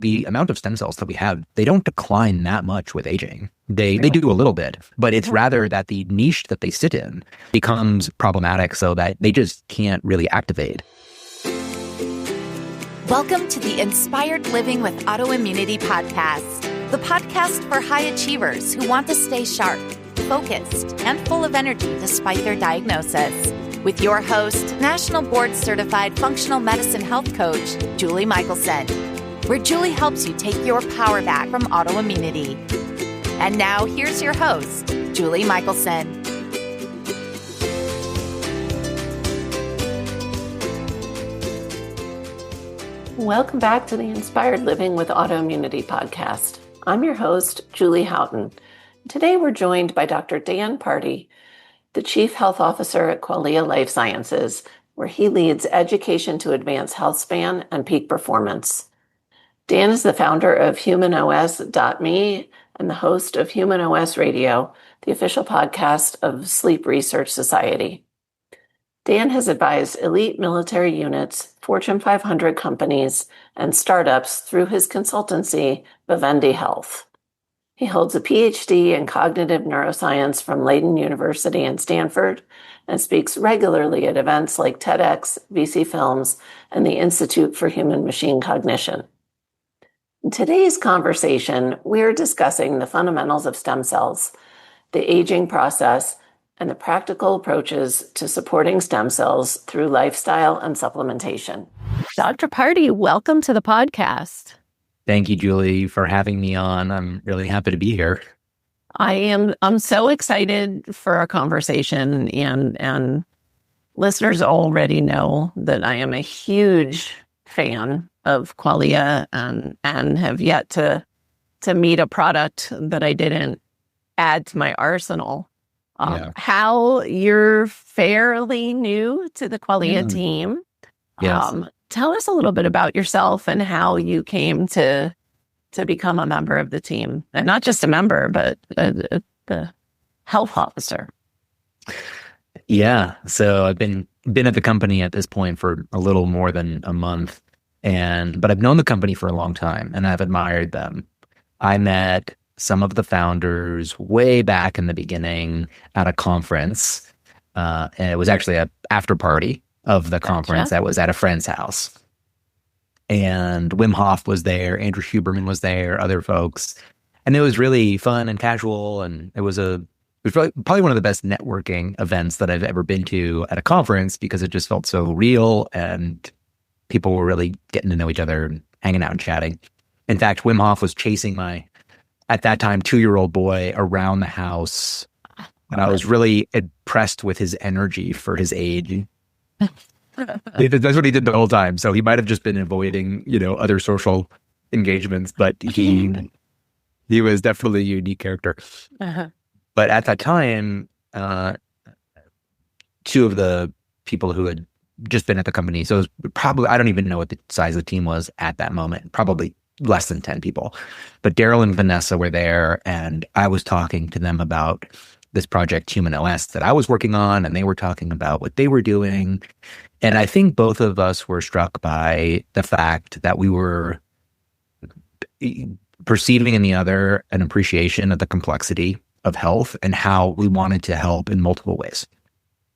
the amount of stem cells that we have, they don't decline that much with aging. They do a little bit, but it's rather that the niche that they sit in becomes problematic so that they just can't really activate. Welcome to the Inspired Living with Autoimmunity podcast, the podcast for high achievers who want to stay sharp, focused, and full of energy despite their diagnosis. With your host, National Board Certified Functional Medicine Health Coach, Julie Michelson, where Julie helps you take your power back from autoimmunity. And now here's your host, Julie Michelson. Welcome back to the Inspired Living with Autoimmunity podcast. I'm your host, Julie Houghton. Today we're joined by Dr. Dan Pardi, the Chief Health Officer at Qualia Life Sciences, where he leads education to advance health span and peak performance. Dan is the founder of HumanOS.me and the host of HumanOS Radio, the official podcast of Sleep Research Society. Dan has advised elite military units, Fortune 500 companies, and startups through his consultancy, Vivendi Health. He holds a PhD in cognitive neuroscience from Leiden University in Stanford and speaks regularly at events like TEDx, VC Films, and the Institute for Human-Machine Cognition. In today's conversation, we're discussing the fundamentals of stem cells, the aging process, and the practical approaches to supporting stem cells through lifestyle and supplementation. Dr. Pardi, welcome to the podcast. Thank you, Julie, for having me on. I'm really happy to be here. I'm so excited for our conversation, and listeners already know that I am a huge fan of Qualia and have yet to meet a product that I didn't add to my arsenal. How you're fairly new to the Qualia team. Yes. Tell us a little bit about yourself and how you came to become a member of the team, and not just a member, but the health officer. Yeah. So I've been at the company at this point for a little more than a month, but I've known the company for a long time and I've admired them. I met some of the founders way back in the beginning at a conference. And it was actually an after party of the conference that was at a friend's house. And Wim Hof was there, Andrew Huberman was there, other folks. And it was really fun and casual. And it was probably one of the best networking events that I've ever been to at a conference because it just felt so real and people were really getting to know each other and hanging out and chatting. In fact, Wim Hof was chasing my, at that time, 2-year-old boy around the house. And I was really impressed with his energy for his age. That's what he did the whole time. So he might have just been avoiding, other social engagements, but he was definitely a unique character. Uh-huh. But at that time, two of the people who had just been at the company, so it was probably, I don't even know what the size of the team was at that moment, probably less than 10 people. But Daryl and Vanessa were there, and I was talking to them about this project, HumanOS, that I was working on, and they were talking about what they were doing. And I think both of us were struck by the fact that we were perceiving in the other an appreciation of the complexity of health and how we wanted to help in multiple ways.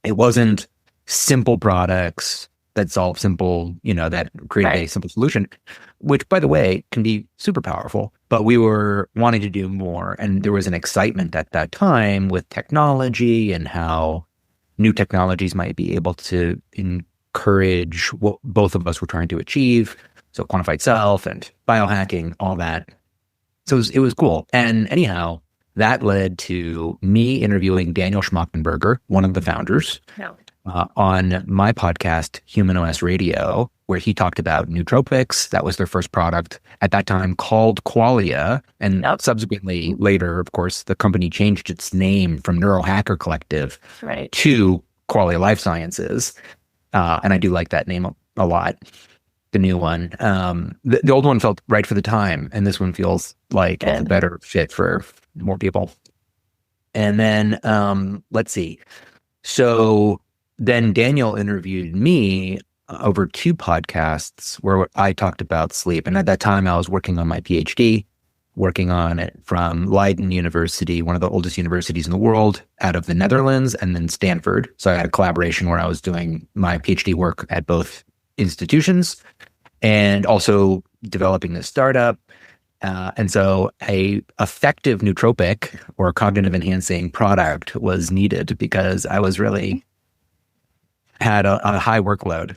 It wasn't simple products that solve simple, that create a simple solution, which, by the way, can be super powerful. But we were wanting to do more. And there was an excitement at that time with technology and how new technologies might be able to encourage what both of us were trying to achieve. So quantified self and biohacking, all that. So it was cool. And anyhow, that led to me interviewing Daniel Schmachtenberger, one of the founders, on my podcast, HumanOS Radio, where he talked about nootropics. That was their first product at that time called Qualia. And subsequently, later, of course, the company changed its name from Neurohacker Collective to Qualia Life Sciences. And I do like that name a lot, the new one. The old one felt right for the time, and this one feels like it's a better fit for more people. And then, let's see. So then Daniel interviewed me over 2 podcasts where I talked about sleep. And at that time, I was working on my PhD, working on it from Leiden University, one of the oldest universities in the world, out of the Netherlands, and then Stanford. So I had a collaboration where I was doing my PhD work at both institutions and also developing this startup. And so a effective nootropic or cognitive enhancing product was needed because I was really had a high workload.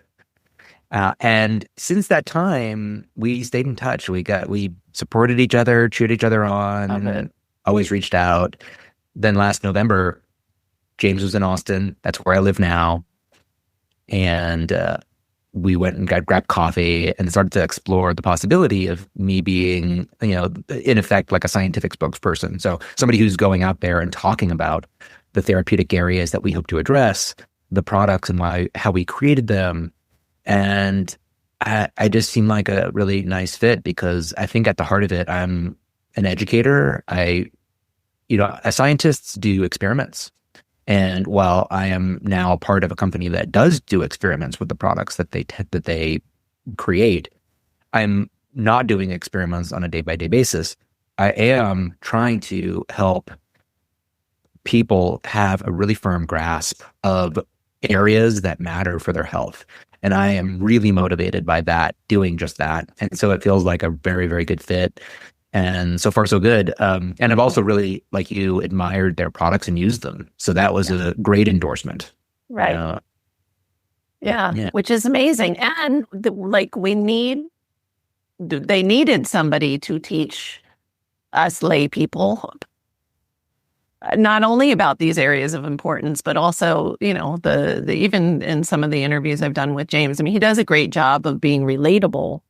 And since that time, we stayed in touch. We supported each other, cheered each other on, always reached out. Then last November, James was in Austin. That's where I live now. And we went and grabbed coffee and started to explore the possibility of me being, in effect, like a scientific spokesperson. So somebody who's going out there and talking about the therapeutic areas that we hope to address, the products and how we created them. And I just seem like a really nice fit because I think at the heart of it, I'm an educator. Scientists do experiments. And while I am now a part of a company that does do experiments with the products that they create, I'm not doing experiments on a day-by-day basis. I am trying to help people have a really firm grasp of areas that matter for their health. And I am really motivated by that, doing just that. And so it feels like a very, very good fit. And so far, so good. And I've also really, like you, admired their products and used them. So that was a great endorsement. Right. Yeah, which is amazing. And they needed somebody to teach us lay people not only about these areas of importance, but also, the even in some of the interviews I've done with James, I mean, he does a great job of being relatable.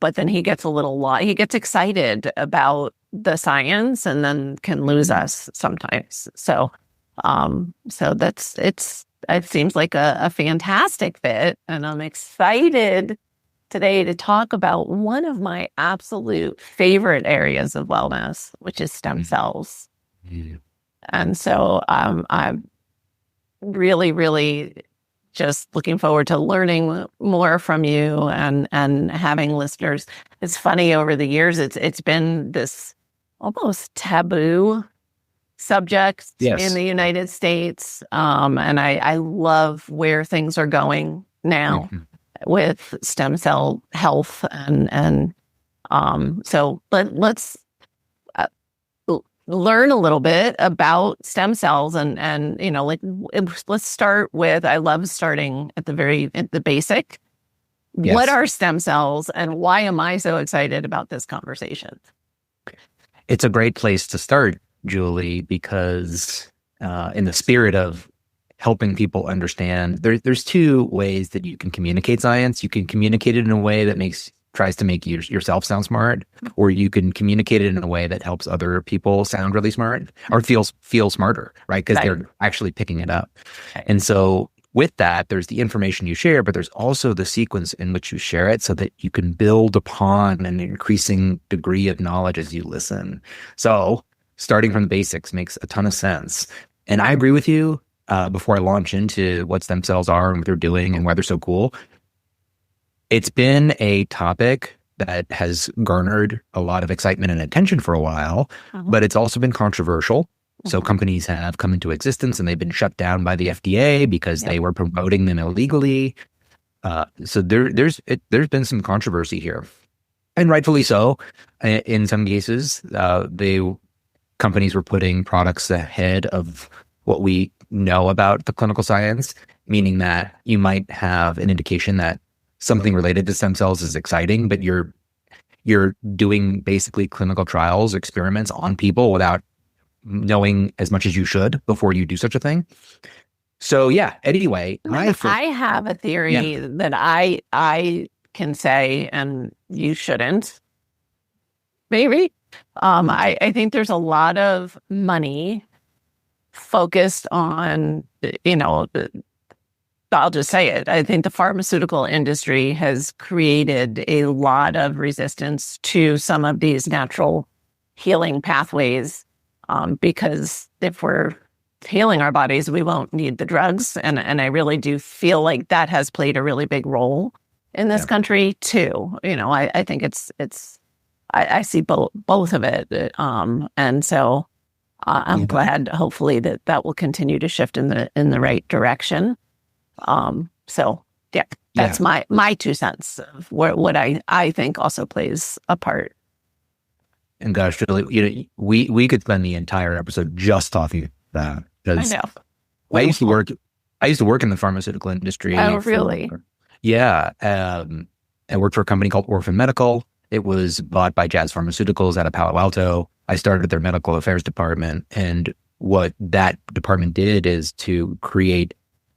But then he gets he gets excited about the science and then can lose us sometimes. So it seems like a fantastic fit. And I'm excited today to talk about one of my absolute favorite areas of wellness, which is stem cells. Yeah. And so I'm really, really just looking forward to learning more from you and having listeners. It's funny, over the years, it's been this almost taboo subject in the United States. And I love where things are going now with stem cell health. And so let's learn a little bit about stem cells and let's start with, I love starting at the basic. Yes. What are stem cells and why am I so excited about this conversation? It's a great place to start, Julie, because in the spirit of helping people understand, there's 2 ways that you can communicate science. You can communicate it in a way that tries to make yourself sound smart, or you can communicate it in a way that helps other people sound really smart or feel smarter, right? Because they're actually picking it up. Right. And so with that, there's the information you share, but there's also the sequence in which you share it so that you can build upon an increasing degree of knowledge as you listen. So starting from the basics makes a ton of sense. And I agree with you. Before I launch into what stem cells are and what they're doing and why they're so cool, it's been a topic that has garnered a lot of excitement and attention for a while, but it's also been controversial. So companies have come into existence and they've been shut down by the FDA because they were promoting them illegally. So there's been some controversy here, and rightfully so. In some cases, companies were putting products ahead of what we know about the clinical science, meaning that you might have an indication that something related to stem cells is exciting, but you're doing basically clinical trials, experiments on people without knowing as much as you should before you do such a thing. So anyway, I have a theory that I can say, and you shouldn't. Maybe. I think there's a lot of money focused on, I'll just say it. I think the pharmaceutical industry has created a lot of resistance to some of these natural healing pathways. Because if we're healing our bodies, we won't need the drugs. And I really do feel like that has played a really big role in this country too. I think I see both of it. And so I'm glad, hopefully, that will continue to shift in the right direction. So that's my 2 cents of what I think also plays a part. And gosh, Julie, we could spend the entire episode just talking about that. I know. I used to work in the pharmaceutical industry. Oh, really? Yeah. I worked for a company called Orphan Medical. It was bought by Jazz Pharmaceuticals out of Palo Alto. I started their medical affairs department. And what that department did is to create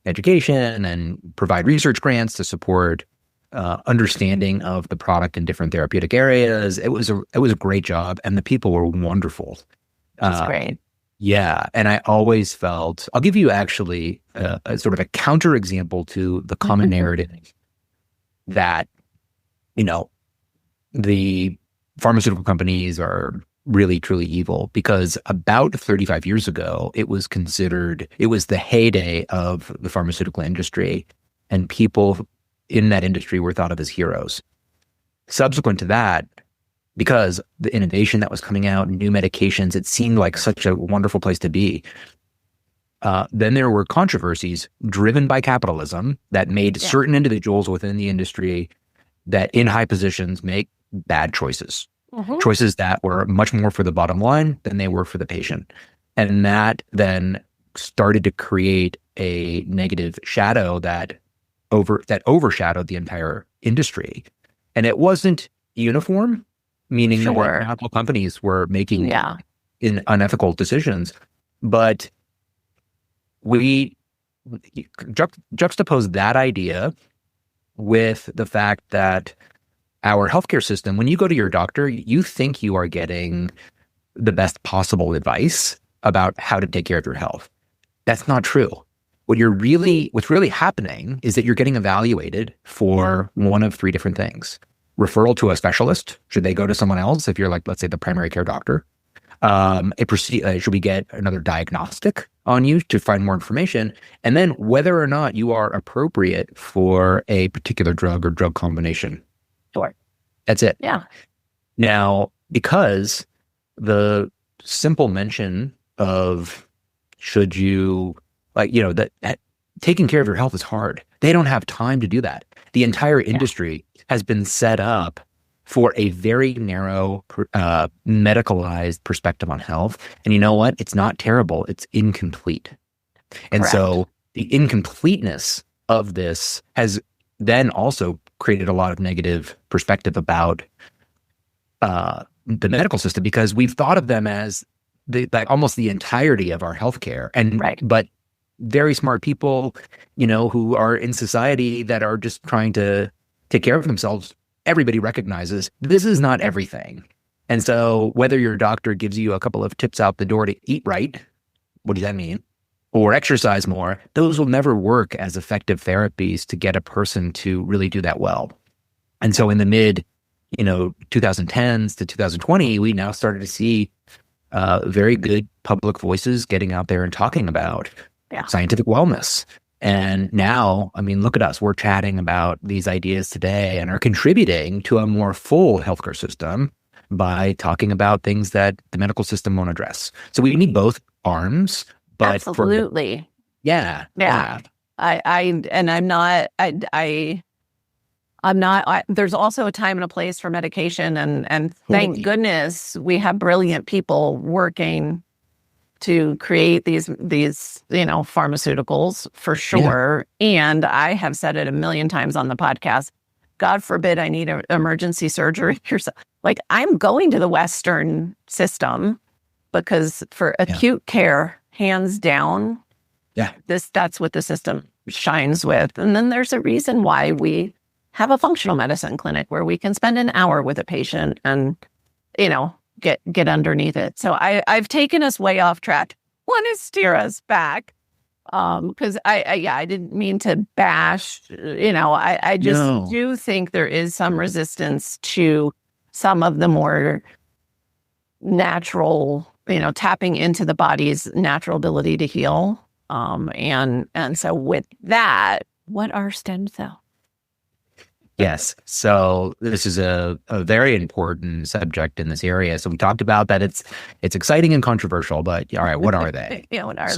education and provide research grants to support understanding of the product in different therapeutic areas. It was a great job, and the people were wonderful. That's great. Yeah. And I always felt, I'll give you actually a sort of a counterexample to the common narrative that, the pharmaceutical companies are really, truly evil, because about 35 years ago, it was the heyday of the pharmaceutical industry, and people in that industry were thought of as heroes. Subsequent to that, because the innovation that was coming out, new medications, it seemed like such a wonderful place to be. Then there were controversies driven by capitalism that made certain individuals within the industry that in high positions make bad choices. Choices that were much more for the bottom line than they were for the patient. And that then started to create a negative shadow that overshadowed the entire industry. And it wasn't uniform, meaning that not all companies were making unethical decisions. But we juxtapose that idea with the fact that our healthcare system, when you go to your doctor, you think you are getting the best possible advice about how to take care of your health. That's not true. What's really happening is that you're getting evaluated for one of 3 different things. Referral to a specialist. Should they go to someone else if you're, like, let's say, the primary care doctor? Should we get another diagnostic on you to find more information? And then whether or not you are appropriate for a particular drug or drug combination. Sure. That's it. Yeah. Now, because the simple mention of should you, that taking care of your health is hard. They don't have time to do that. The entire industry has been set up for a very narrow, medicalized perspective on health. And you know what? It's not terrible. It's incomplete. And so the incompleteness of this has then also created a lot of negative perspective about the medical system, because we've thought of them as almost the entirety of our healthcare. And but very smart people, who are in society that are just trying to take care of themselves, everybody recognizes this is not everything. And so whether your doctor gives you a couple of tips out the door to eat right, what does that mean? Or exercise more, those will never work as effective therapies to get a person to really do that well. And so in the mid, 2010s to 2020, we now started to see very good public voices getting out there and talking about scientific wellness. And now, look at us. We're chatting about these ideas today and are contributing to a more full healthcare system by talking about things that the medical system won't address. So we need both arms. But absolutely. Yeah. I'm not, there's also a time and a place for medication, and thank goodness we have brilliant people working to create these pharmaceuticals for sure. Yeah. And I have said it a million times on the podcast, God forbid I need an emergency surgery. Like, I'm going to the Western system because for acute care, hands down, that's what the system shines with. And then there's a reason why we have a functional medicine clinic where we can spend an hour with a patient and, get underneath it. So I've taken us way off track. Want to steer us back because I didn't mean to bash. I just do think there is some resistance to some of the more natural tapping into the body's natural ability to heal. And so with that, what are stem cells? Yes. So this is a very important subject in this area. So we talked about that it's exciting and controversial, but all right, what are they? What are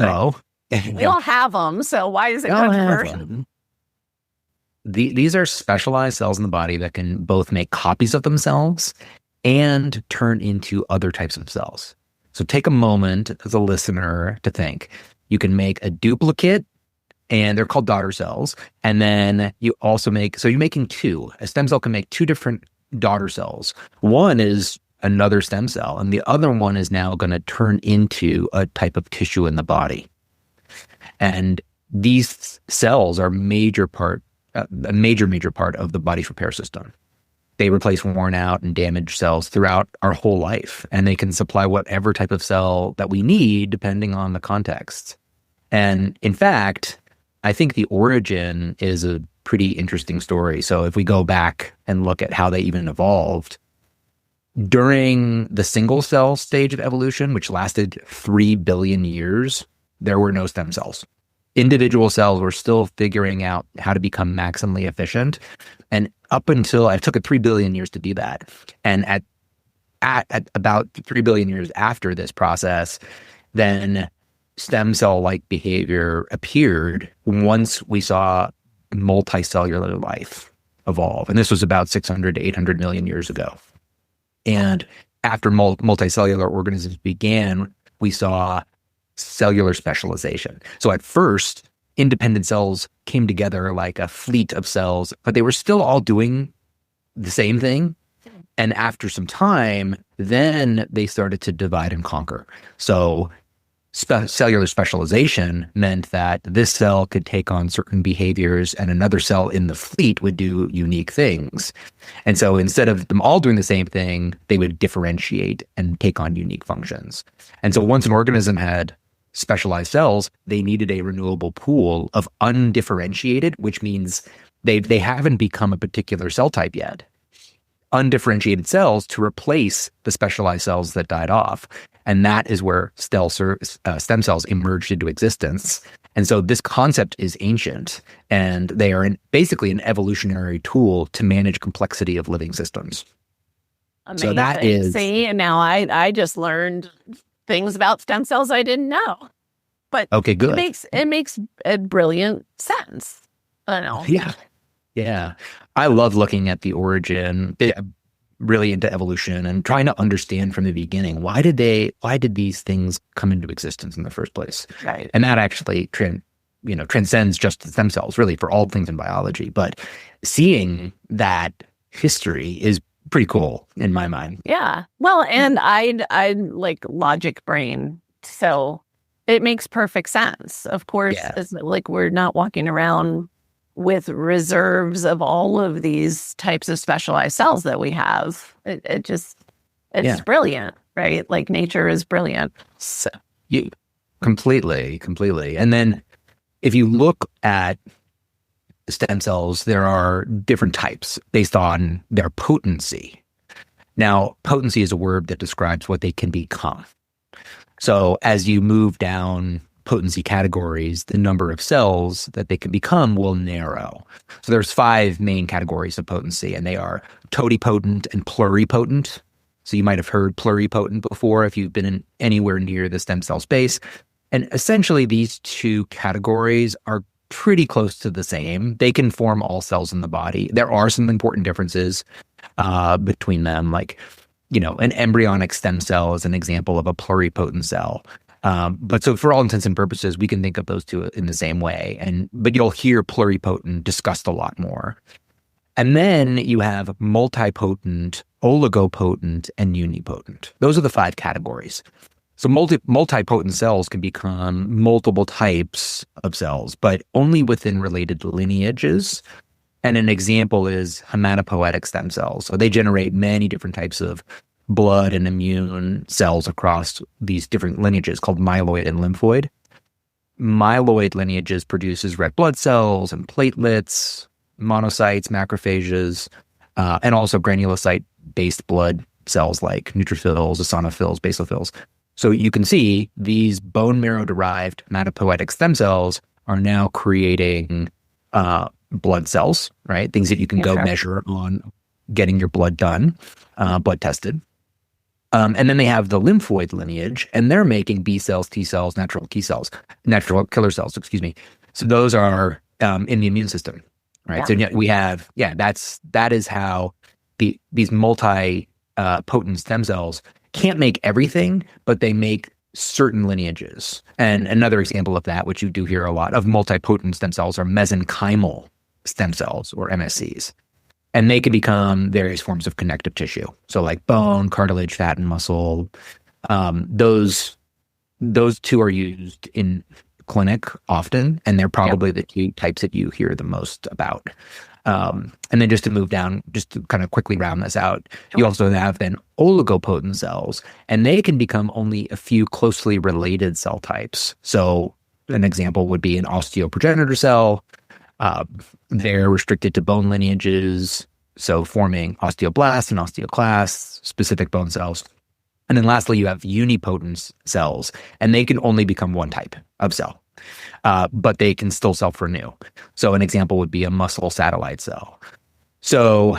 they? We all have them. So why is it controversial? These are specialized cells in the body that can both make copies of themselves and turn into other types of cells. So take a moment as a listener to think. You can make a duplicate, and they're called daughter cells. And then you also you're making two. A stem cell can make two different daughter cells. One is another stem cell, and the other one is now going to turn into a type of tissue in the body. And these cells are a major part of the body's repair system. They replace worn out and damaged cells throughout our whole life, and they can supply whatever type of cell that we need depending on the context. And in fact, I think the origin is a pretty interesting story. So if we go back and look at how they even evolved, during the single cell stage of evolution, which lasted 3 billion years, there were no stem cells. Individual cells were still figuring out how to become maximally efficient. And up until, it took 3 billion years to do that. And at about 3 billion years after this process, then stem cell-like behavior appeared once we saw multicellular life evolve. And this was about 600 to 800 million years ago. And after multicellular organisms began, we saw cellular specialization. So at first, independent cells came together like a fleet of cells, but they were still all doing the same thing. And after some time, then they started to divide and conquer. So cellular specialization meant that this cell could take on certain behaviors and another cell in the fleet would do unique things. And so instead of them all doing the same thing, they would differentiate and take on unique functions. And so once an organism had specialized cells, they needed a renewable pool of undifferentiated, which means they haven't become a particular cell type yet. Undifferentiated cells to replace the specialized cells that died off. And that is where stem cells emerged into existence. And so this concept is ancient, and they are basically an evolutionary tool to manage complexity of living systems. Amazing. So that is... See, and now I just learned things about stem cells I didn't know. But okay, good. It makes a brilliant sense. I know. Yeah. I love looking at the origin, really into evolution and trying to understand from the beginning, why did these things come into existence in the first place? Right. And that actually transcends just the stem cells, really, for all things in biology. But seeing that history is pretty cool in my mind. Yeah. Well, and I like logic brain, so it makes perfect sense. Of course, it's like we're not walking around with reserves of all of these types of specialized cells that we have. It's brilliant, right? Like nature is brilliant. So, completely. And then if you look at stem cells, there are different types based on their potency. Now, potency is a word that describes what they can become. So as you move down potency categories, the number of cells that they can become will narrow. So there's 5 main categories of potency, and they are totipotent and pluripotent. So you might have heard pluripotent before if you've been anywhere near the stem cell space. And essentially these two categories are pretty close to the same. They can form all cells in the body. There are some important differences between them, like, an embryonic stem cell is an example of a pluripotent cell. But so for all intents and purposes, we can think of those two in the same way. But you'll hear pluripotent discussed a lot more. And then you have multipotent, oligopotent, and unipotent. Those are the 5 categories. So multipotent cells can become multiple types of cells, but only within related lineages. And an example is hematopoietic stem cells. So they generate many different types of blood and immune cells across these different lineages called myeloid and lymphoid. Myeloid lineages produces red blood cells and platelets, monocytes, macrophages, and also granulocyte-based blood cells like neutrophils, eosinophils, basophils. So you can see these bone marrow derived hematopoietic stem cells are now creating blood cells, right? Things that you can go measure on getting your blood done, blood tested. And then they have the lymphoid lineage, and they're making B cells, T cells, natural killer cells, excuse me. So those are in the immune system, right? So we have, that is how these multi-potent stem cells can't make everything, but they make certain lineages. And another example of that, which you do hear a lot of multipotent stem cells, are mesenchymal stem cells, or MSCs. And they can become various forms of connective tissue. So like bone, cartilage, fat, and muscle. Those two are used in clinic often, and they're probably the two types that you hear the most about. And then just to move down, just to kind of quickly round this out, you also have then oligopotent cells, and they can become only a few closely related cell types. So an example would be an osteoprogenitor cell. They're restricted to bone lineages, so forming osteoblasts and osteoclasts, specific bone cells. And then lastly, you have unipotent cells, and they can only become one type of cell, but they can still self-renew. So an example would be a muscle satellite cell. So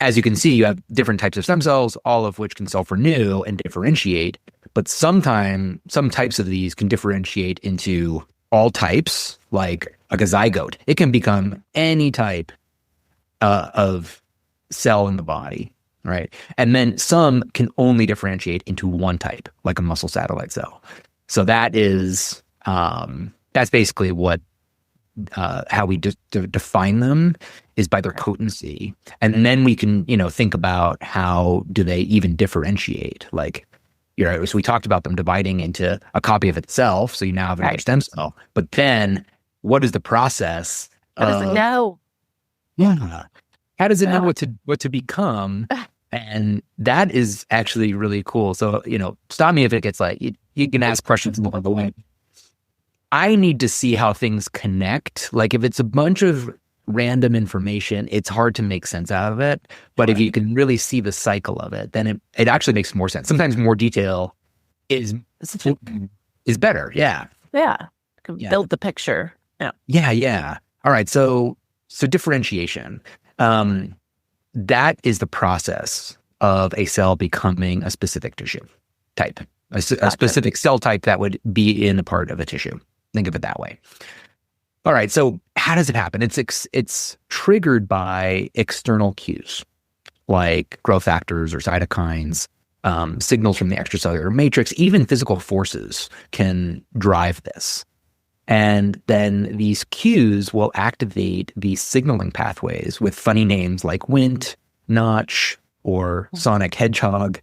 as you can see, you have different types of stem cells, all of which can self-renew and differentiate, but sometimes some types of these can differentiate into all types, like a zygote. It can become any type of cell in the body, right? And then some can only differentiate into one type, like a muscle satellite cell. So that is that's basically what how we define them, is by their potency, and then we can think about how do they even differentiate, like. So we talked about them dividing into a copy of itself. So you now have another stem cell. But then what is the process? How does it know? Yeah. How does it know what to become? And that is actually really cool. So, stop me if it gets like, you can ask questions along the way. I need to see how things connect. Like if it's a bunch of random information, it's hard to make sense out of it. But if you can really see the cycle of it, then it actually makes more sense. Sometimes more detail is better. Yeah. Build the picture. Yeah. All right. So differentiation. That is the process of a cell becoming a specific tissue type, a specific cell type that would be in a part of a tissue. Think of it that way. All right, so how does it happen? It's triggered by external cues, like growth factors or cytokines, signals from the extracellular matrix, even physical forces can drive this. And then these cues will activate these signaling pathways with funny names like Wnt, Notch, or Sonic Hedgehog.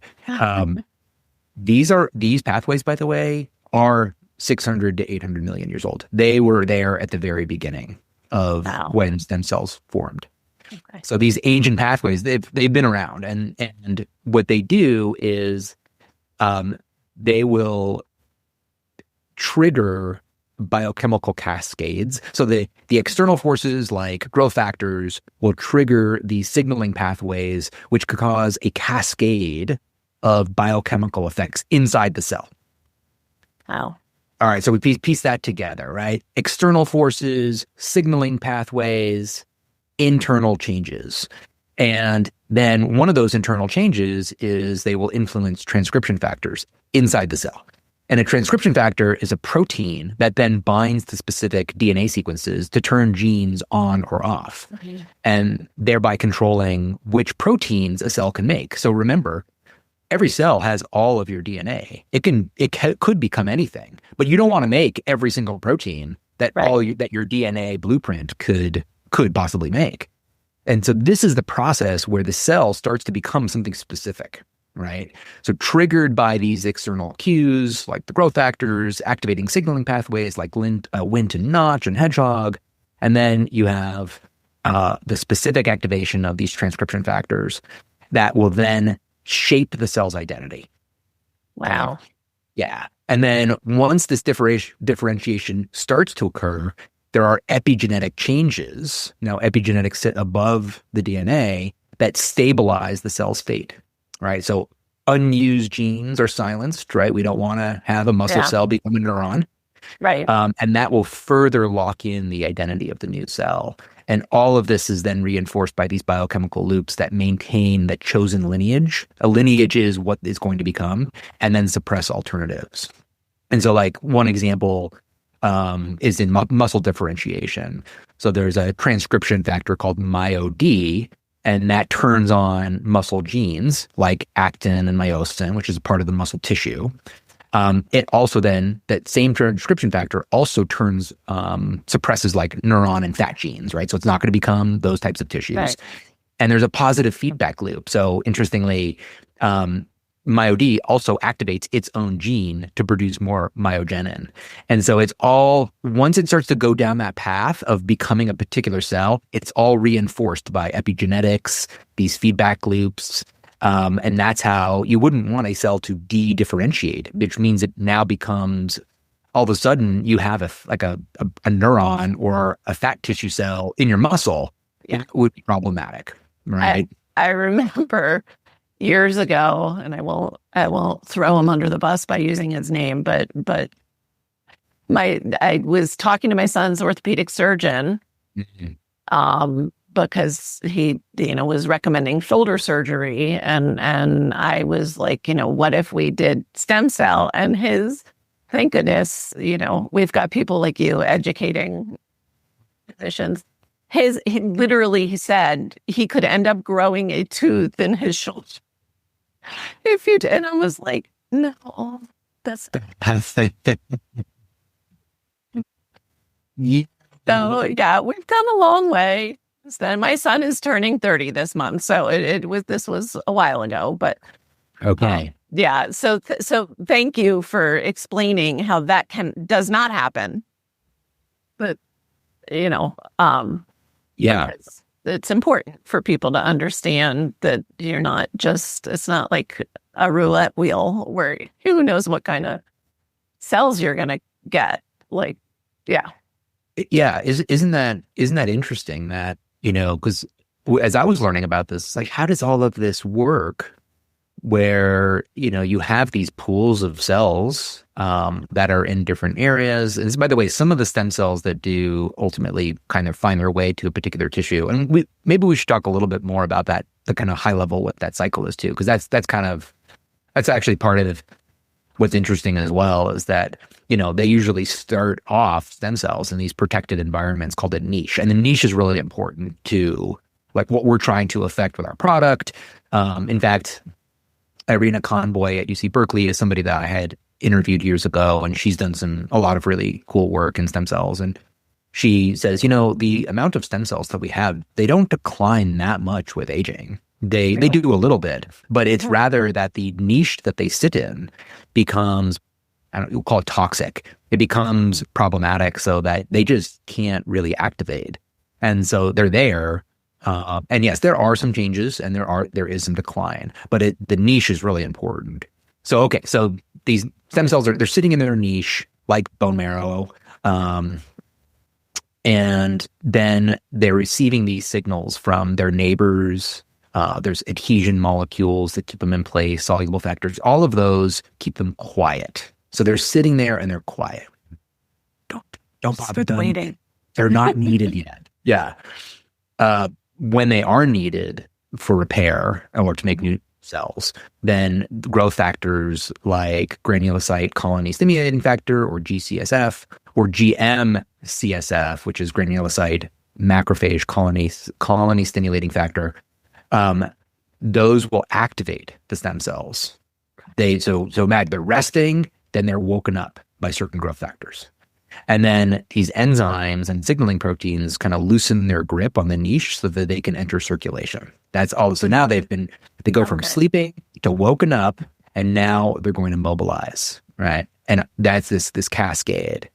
These pathways, by the way, are 600 to 800 million years old. They were there at the very beginning of when stem cells formed. Okay. So these ancient pathways, they've been around, and what they do is they will trigger biochemical cascades. So the external forces like growth factors will trigger these signaling pathways, which could cause a cascade of biochemical effects inside the cell. Wow. All right, so we piece that together, right? External forces, signaling pathways, internal changes. And then one of those internal changes is they will influence transcription factors inside the cell. And a transcription factor is a protein that then binds to specific DNA sequences to turn genes on or off, and thereby controlling which proteins a cell can make. So remember, every cell has all of your DNA. It could become anything, but you don't want to make every single protein that that your DNA blueprint could possibly make. And so this is the process where the cell starts to become something specific, right? So triggered by these external cues, like the growth factors, activating signaling pathways like Wnt and Notch and Hedgehog, and then you have the specific activation of these transcription factors that will then shape the cell's identity. Wow. Yeah. And then once this differentiation starts to occur, there are epigenetic changes. Now, epigenetics sit above the DNA that stabilize the cell's fate, right? So unused genes are silenced, right? We don't want to have a muscle cell become a neuron. Right. And that will further lock in the identity of the new cell. And all of this is then reinforced by these biochemical loops that maintain the chosen lineage. A lineage is what is going to become, and then suppress alternatives. And so like one example is in muscle differentiation. So there's a transcription factor called MyoD, and that turns on muscle genes like actin and myosin, which is a part of the muscle tissue. It also then, that same transcription factor also suppresses like neuron and fat genes, right? So it's not going to become those types of tissues. Right. And there's a positive feedback loop. So interestingly, MyoD also activates its own gene to produce more myogenin. And so it's all, once it starts to go down that path of becoming a particular cell, it's all reinforced by epigenetics, these feedback loops. And that's how you wouldn't want a cell to de-differentiate, which means it now becomes, all of a sudden, you have a neuron or a fat tissue cell in your muscle. Yeah. It would be problematic, right? I remember years ago, and I won't throw him under the bus by using his name, but I was talking to my son's orthopedic surgeon, because he, was recommending shoulder surgery. And I was like, what if we did stem cell? And thank goodness, we've got people like you educating physicians. He literally said he could end up growing a tooth in his shoulder if you did. And I was like, no, that's So yeah, we've come a long way. Then my son is turning 30 this month, so this was a while ago, but okay, yeah. So thank you for explaining how that does not happen, but it's important for people to understand that you're not just. It's not like a roulette wheel where who knows what kind of cells you're gonna get. Like, yeah. Yeah, isn't that interesting that, because as I was learning about this, like, how does all of this work where, you have these pools of cells that are in different areas. And by the way, some of the stem cells that do ultimately kind of find their way to a particular tissue. And maybe we should talk a little bit more about that, the kind of high level what that cycle is too, because that's actually part of what's interesting as well is that, they usually start off stem cells in these protected environments called a niche. And the niche is really important to like what we're trying to affect with our product. In fact, Irina Conboy at UC Berkeley is somebody that I had interviewed years ago, and she's done a lot of really cool work in stem cells. And she says, the amount of stem cells that we have, they don't decline that much with aging. They do a little bit, but it's rather that the niche that they sit in becomes, we'll call it toxic. It becomes problematic so that they just can't really activate. And so they're there. And yes, there are some changes and there is some decline, but the niche is really important. So, okay. So these stem cells they're sitting in their niche like bone marrow. And then they're receiving these signals from their neighbors. There's adhesion molecules that keep them in place, soluble factors. All of those keep them quiet. So they're sitting there and they're quiet. Don't bother them. Waiting. They're not needed yet. Yeah. When they are needed for repair or to make new cells, then growth factors like granulocyte colony stimulating factor or GCSF or GM-CSF, which is granulocyte macrophage colony stimulating factor, those will activate the stem cells. So they're resting, then they're woken up by certain growth factors. And then these enzymes and signaling proteins kind of loosen their grip on the niche so that they can enter circulation. That's all. So now they go from sleeping to woken up, and now they're going to mobilize, right? And that's this cascade.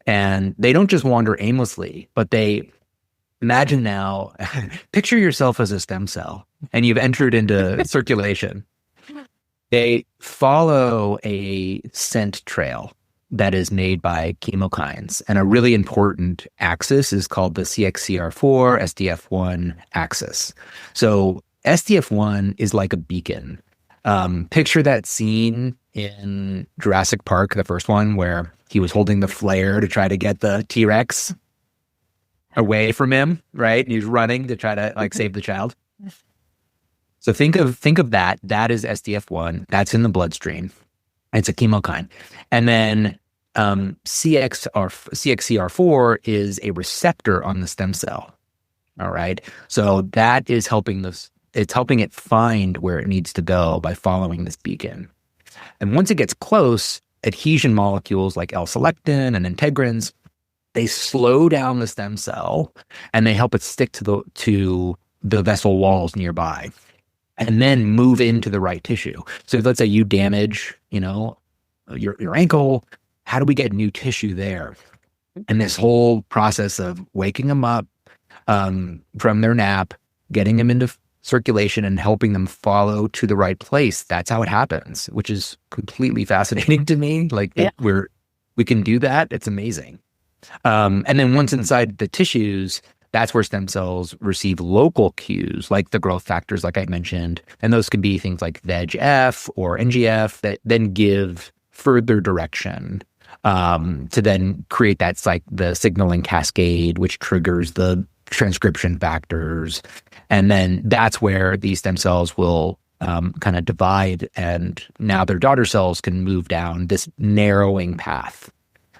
And they don't just wander aimlessly, but they imagine now, picture yourself as a stem cell, and you've entered into circulation. They follow a scent trail that is made by chemokines. And a really important axis is called the CXCR4 SDF1 axis. So SDF1 is like a beacon. Picture that scene in Jurassic Park, the first one, where he was holding the flare to try to get the T-Rex away from him, right? And he's running to try to like save the child. So think of that. That is SDF1. That's in the bloodstream. It's a chemokine. And then CXCR4 is a receptor on the stem cell. All right. So that is helping it's helping it find where it needs to go by following this beacon. And once it gets close, adhesion molecules like L-selectin and integrins, they slow down the stem cell and they help it stick to the vessel walls nearby and then move into the right tissue. So if, let's say you damage, your ankle, how do we get new tissue there? And this whole process of waking them up from their nap, getting them into circulation and helping them follow to the right place. That's how it happens, which is completely fascinating to me. Like we can do that. It's amazing. And then once inside the tissues, that's where stem cells receive local cues, like the growth factors, like I mentioned. And those could be things like VEGF or NGF that then give further direction to then create the signaling cascade, which triggers the transcription factors. And then that's where these stem cells will kind of divide, and now their daughter cells can move down this narrowing path,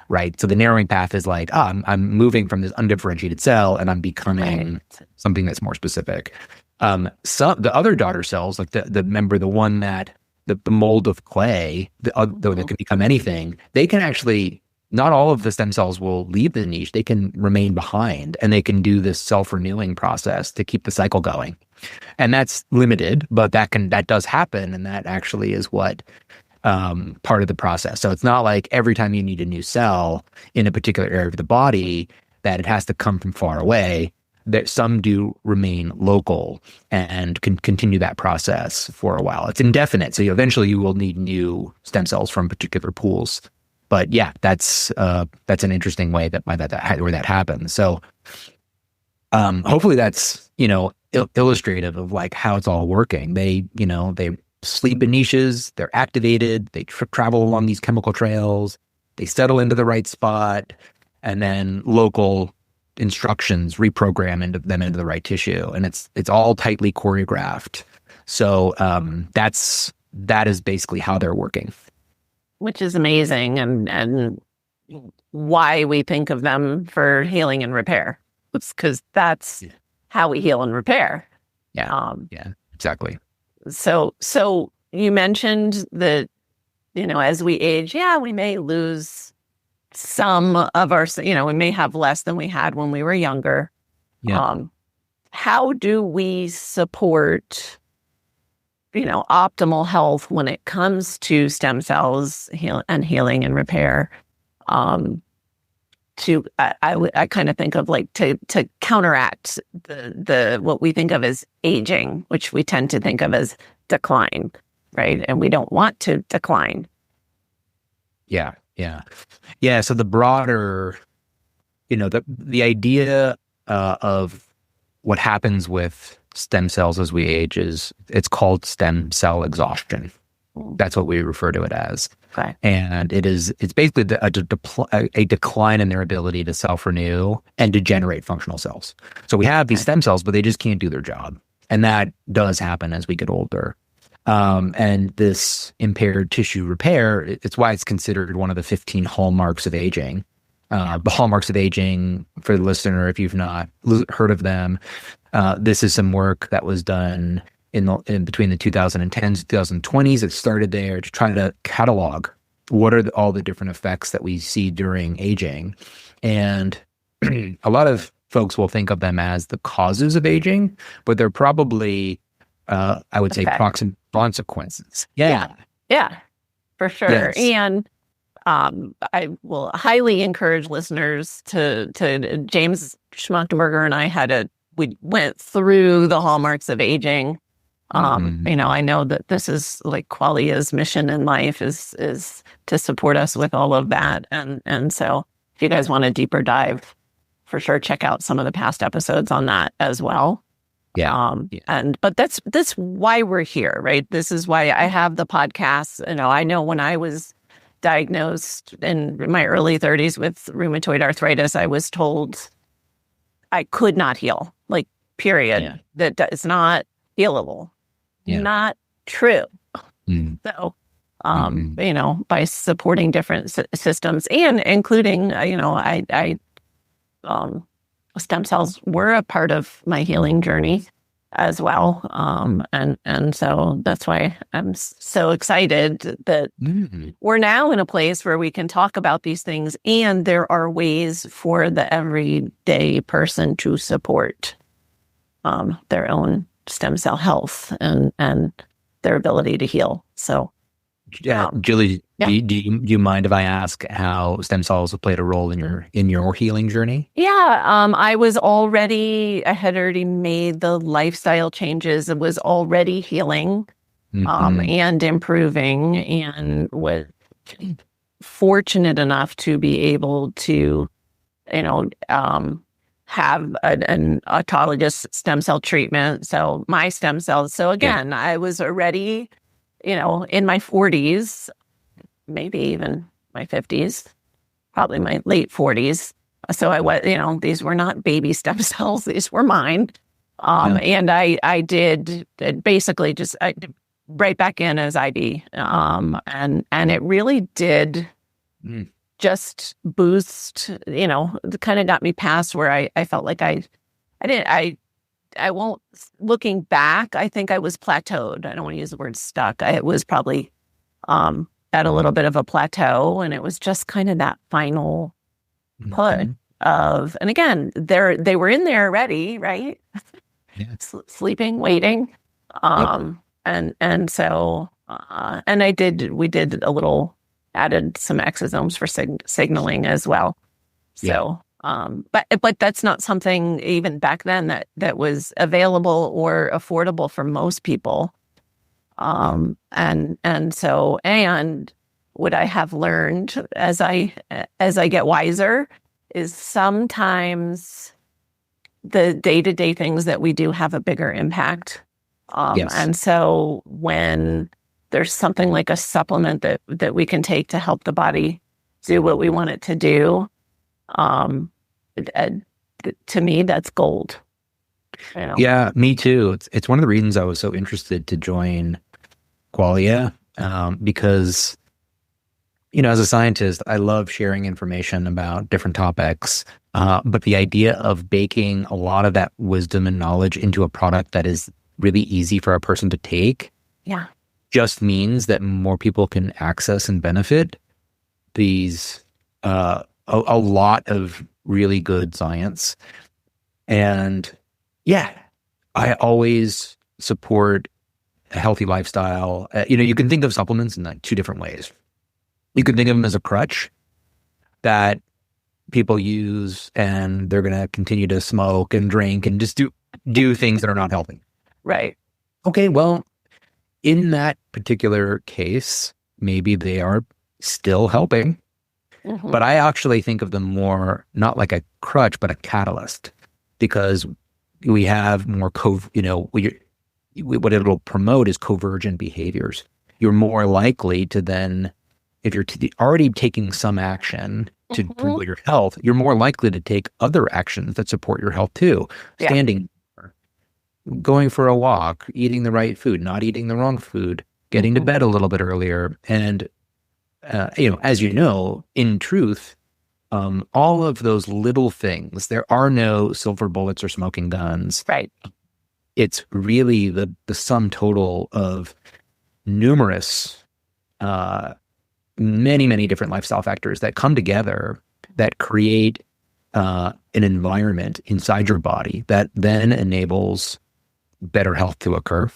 right? So the narrowing path is like, I'm moving from this undifferentiated cell and I'm becoming something that's more specific. So the other daughter cells, like the one that the mold of clay, that can become anything, they can actually, not all of the stem cells will leave the niche. They can remain behind and they can do this self-renewing process to keep the cycle going. And that's limited, but that does happen. And that actually is what part of the process. So it's not like every time you need a new cell in a particular area of the body that it has to come from far away. That some do remain local and can continue that process for a while. It's indefinite. So eventually you will need new stem cells from particular pools. But yeah, that's an interesting way where that happens. So hopefully that's, illustrative of like how it's all working. They sleep in niches, they're activated, they travel along these chemical trails, they settle into the right spot, and then local instructions reprogram into the right tissue, and it's all tightly choreographed. So that is basically how they're working, which is amazing, and why we think of them for healing and repair. It's because that's how we heal and repair. Yeah, exactly. So you mentioned that as we age, we may lose some of our, we may have less than we had when we were younger. Yeah. How do we support, optimal health when it comes to stem cells healing and repair? I kind of think of like to counteract the what we think of as aging, which we tend to think of as decline, right? And we don't want to decline. Yeah. So the broader, the idea of what happens with stem cells as we age it's called stem cell exhaustion. That's what we refer to it as. Okay. And it's basically a decline in their ability to self-renew and to generate functional cells. So we have these stem cells, but they just can't do their job. And that does happen as we get older. And this impaired tissue repair, it's why it's considered one of the 15 hallmarks of aging. The hallmarks of aging, for the listener, if you've not heard of them, this is some work that was done in between the 2010s, 2020s. It started there to try to catalog what are all the different effects that we see during aging. And a lot of folks will think of them as the causes of aging, but they're probably, I would say, proximate consequences. Yeah, for sure. Yes. And I will highly encourage listeners to James Schmachtenberger and I we went through the hallmarks of aging. I know that this is like Qualia's mission in life is to support us with all of that. And so if you guys want a deeper dive, for sure, check out some of the past episodes on that as well. Yeah. But that's why we're here, right? This is why I have the podcast. I know when I was diagnosed in my early 30s with rheumatoid arthritis, I was told I could not heal, like, period. Yeah. That it's not healable. Yeah. Not true. Mm. So, by supporting different systems and including, stem cells were a part of my healing journey as well. And so that's why I'm so excited that we're now in a place where we can talk about these things, and there are ways for the everyday person to support their own stem cell health and their ability to heal. So, Julie, do you mind if I ask how stem cells have played a role in your healing journey? Yeah, I had already made the lifestyle changes. It was already healing and improving, and was fortunate enough to be able to, have an autologous stem cell treatment. So my stem cells. So again, I was already, in my 40s, maybe even my 50s, probably my late 40s. So I was, these were not baby stem cells; these were mine. And I did basically just right back in as IB, and it really did. Just boost, kind of got me past where I felt like I won't, looking back, I think I was plateaued. I don't want to use the word stuck. I was probably at a little bit of a plateau, and it was just kind of that final put of, and again, they were in there already, right? Yeah. Sleeping, waiting. And so, we did a little, added some exosomes for signaling as well. So, but that's not something even back then that was available or affordable for most people. And what I have learned as I get wiser is sometimes the day-to-day things that we do have a bigger impact. And so when there's something like a supplement that we can take to help the body do what we want it to do, to me, that's gold. Yeah, me too. It's one of the reasons I was so interested to join Qualia, because, as a scientist, I love sharing information about different topics. But the idea of baking a lot of that wisdom and knowledge into a product that is really easy for a person to take, just means that more people can access and benefit these a lot of really good science. And I always support a healthy lifestyle. You can think of supplements in like two different ways. You can think of them as a crutch that people use, and they're going to continue to smoke and drink and just do things that are not healthy. Right. Okay, well, in that particular case, maybe they are still helping, but I actually think of them more not like a crutch, but a catalyst, because we have more what it'll promote is convergent behaviors. You're more likely to then, if you're already taking some action to promote your health, you're more likely to take other actions that support your health too. Standing, going for a walk, eating the right food, not eating the wrong food, getting to bed a little bit earlier. And, as you know, in truth, all of those little things, there are no silver bullets or smoking guns. Right. It's really the sum total of numerous, many, many different lifestyle factors that come together that create an environment inside your body that then enables better health to occur.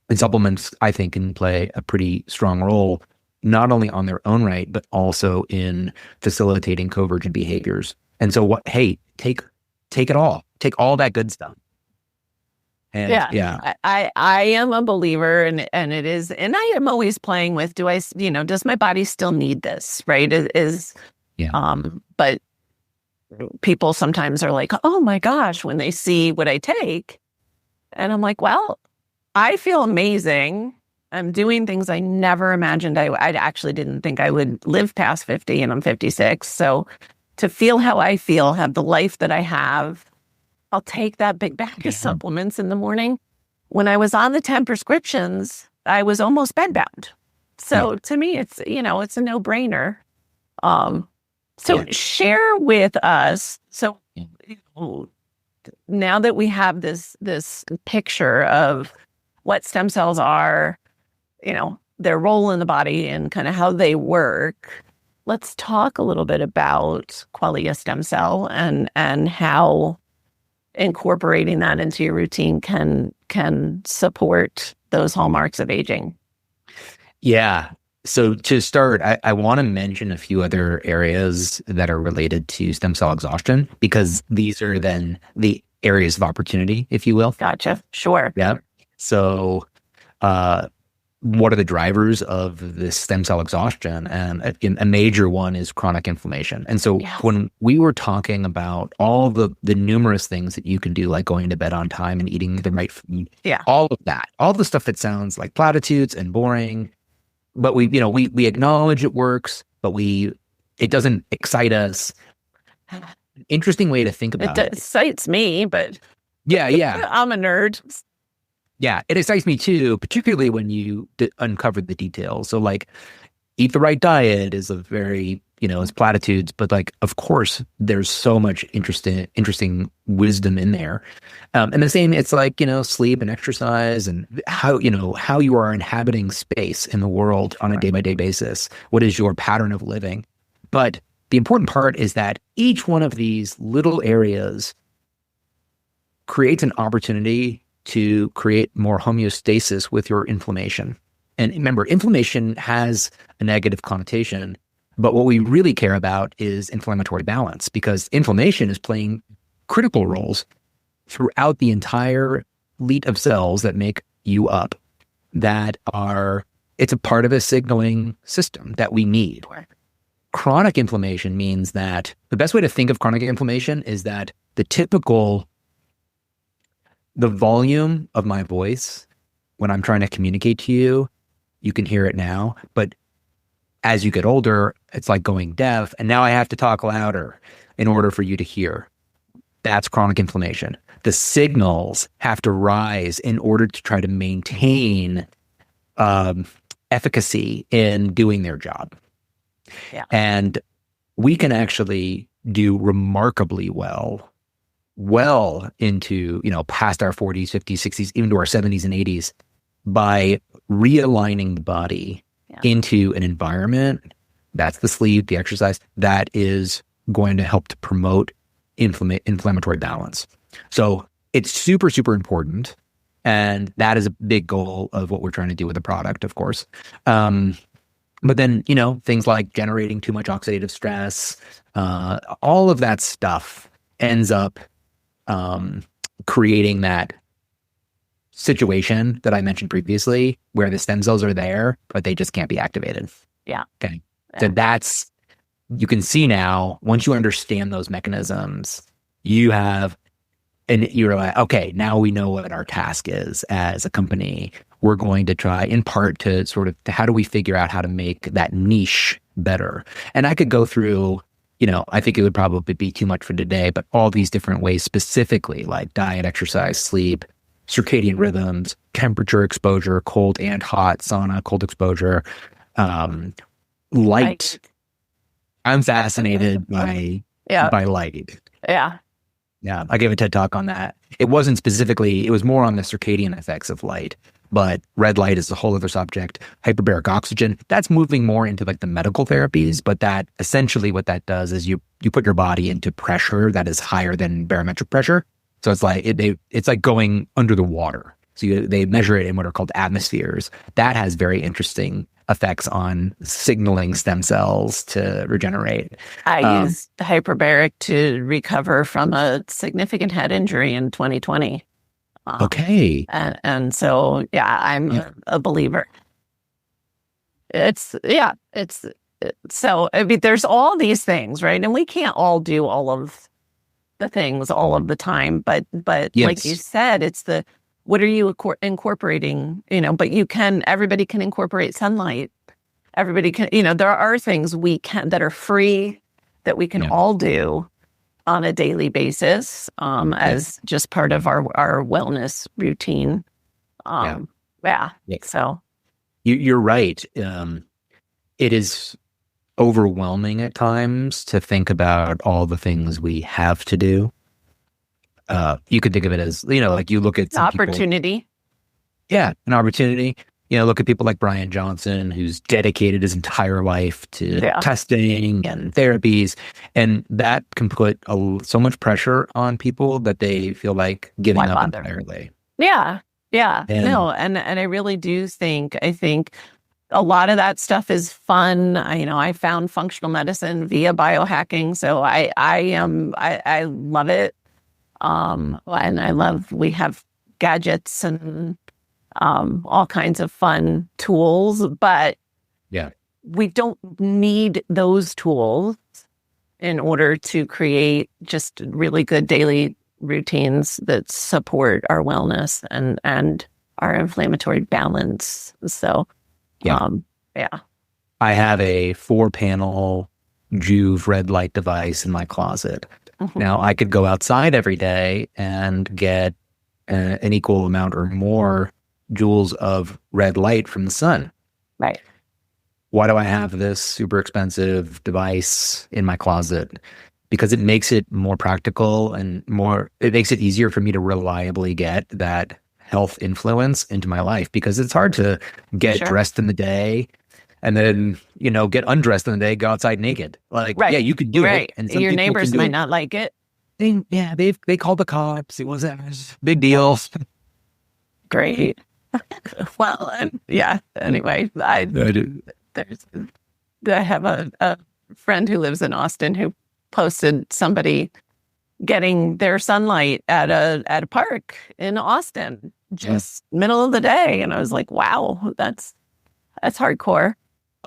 And supplements, I think, can play a pretty strong role, not only on their own right, but also in facilitating convergent behaviors. And so take it all. Take all that good stuff. And I am a believer, and it is, and I am always playing with, does my body still need this? Right. But people sometimes are like, oh my gosh, when they see what I take, And I'm like, well, I feel amazing. I'm doing things I never imagined I actually didn't think I would live past 50, and I'm 56. So to feel how I feel, have the life that I have, I'll take that big bag of supplements in the morning. When I was on the 10 prescriptions, I was almost bedbound. So to me, it's a no-brainer. Share with us. So now that we have this picture of what stem cells are, their role in the body and kind of how they work, let's talk a little bit about Qualia stem cell and how incorporating that into your routine can support those hallmarks of aging. Yeah. So to start, I want to mention a few other areas that are related to stem cell exhaustion, because these are then the areas of opportunity, if you will. Gotcha. Sure. Yeah. So what are the drivers of this stem cell exhaustion? And a major one is chronic inflammation. And so when we were talking about all the numerous things that you can do, like going to bed on time and eating the right food, all of that, all the stuff that sounds like platitudes and boring, but we acknowledge it works, but it doesn't excite us. Interesting way to think about it. It excites me, but yeah, I'm a nerd. Yeah, it excites me too, particularly when you uncover the details. So like, eat the right diet is a very, it's platitudes, but like, of course, there's so much interesting wisdom in there. And the same, it's like, sleep and exercise and how you are inhabiting space in the world on a day-by-day basis. What is your pattern of living? But the important part is that each one of these little areas creates an opportunity to create more homeostasis with your inflammation. And remember, inflammation has a negative connotation, but what we really care about is inflammatory balance, because inflammation is playing critical roles throughout the entire fleet of cells that make you up, it's a part of a signaling system that we need. Chronic inflammation means that the best way to think of chronic inflammation is that the volume of my voice when I'm trying to communicate to you, you can hear it now. But as you get older, it's like going deaf. And now I have to talk louder in order for you to hear. That's chronic inflammation. The signals have to rise in order to try to maintain efficacy in doing their job. Yeah. And we can actually do remarkably well into, past our 40s, 50s, 60s, even to our 70s and 80s by realigning the body into an environment, that's the sleep, the exercise, that is going to help to promote inflammatory balance. So it's super, super important. And that is a big goal of what we're trying to do with the product, of course. But then, things like generating too much oxidative stress, all of that stuff ends up creating that situation that I mentioned previously where the stem cells are there, but they just can't be activated. Yeah. Okay. So you can see now, once you understand those mechanisms, you're like, okay, now we know what our task is as a company. We're going to try in part to how do we figure out how to make that niche better? And I could go through, I think it would probably be too much for today, but all these different ways specifically, like diet, exercise, sleep, circadian rhythms, temperature exposure, cold and hot, sauna, cold exposure, light. I'm fascinated by light. Yeah. Yeah. I gave a TED talk on that. It was more on the circadian effects of light, but red light is a whole other subject. Hyperbaric oxygen, that's moving more into like the medical therapies, but that essentially what that does is you put your body into pressure that is higher than barometric pressure. So it's like it's like going under the water. So they measure it in what are called atmospheres. That has very interesting effects on signaling stem cells to regenerate. I used hyperbaric to recover from a significant head injury in 2020. Okay. And so, I'm a believer. So, I mean, there's all these things, right? And we can't all do all of the things all of the time, but Yes. like you said, what are you incorporating? But everybody can incorporate sunlight. Everybody can, there are things that are free that we can all do on a daily basis as just part of our wellness routine. So you're right. It is overwhelming at times to think about all the things we have to do. You could think of it as, like you look at some opportunity. An opportunity. Look at people like Brian Johnson, who's dedicated his entire life to testing and therapies. And that can put so much pressure on people that they feel like giving up entirely. Yeah. And I really do think, a lot of that stuff is fun. I found functional medicine via biohacking. So I love it. And we have gadgets and all kinds of fun tools, but we don't need those tools in order to create just really good daily routines that support our wellness and our inflammatory balance. So, I have a 4-panel Juve red light device in my closet. Mm-hmm. Now, I could go outside every day and get an equal amount or more joules of red light from the sun. Right. Why do I have this super expensive device in my closet? Because it makes it more practical and it makes it easier for me to reliably get that health influence into my life, because it's hard to get dressed in the day and then, get undressed in the day, go outside naked. You could do it. And your neighbors might not like it. They called the cops. It was a big deal. Great. Well, anyway, I have a friend who lives in Austin who posted somebody getting their sunlight at a park in Austin, just middle of the day. And I was like, wow, that's hardcore.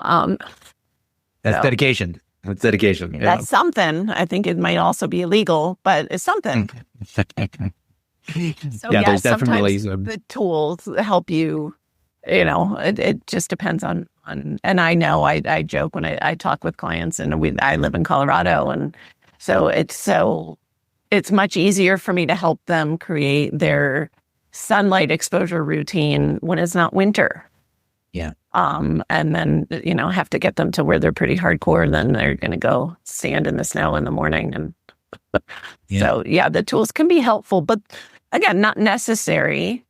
That's dedication. That's dedication. That's something. I think it might also be illegal, but it's something. So there's definitely the tools help you. It just depends on. And I know I joke when I talk with clients, and I live in Colorado, and so it's much easier for me to help them create their sunlight exposure routine when it's not winter. Yeah. And then have to get them to where they're pretty hardcore. Then they're going to go stand in the snow in the morning, and so the tools can be helpful, but again, not necessary.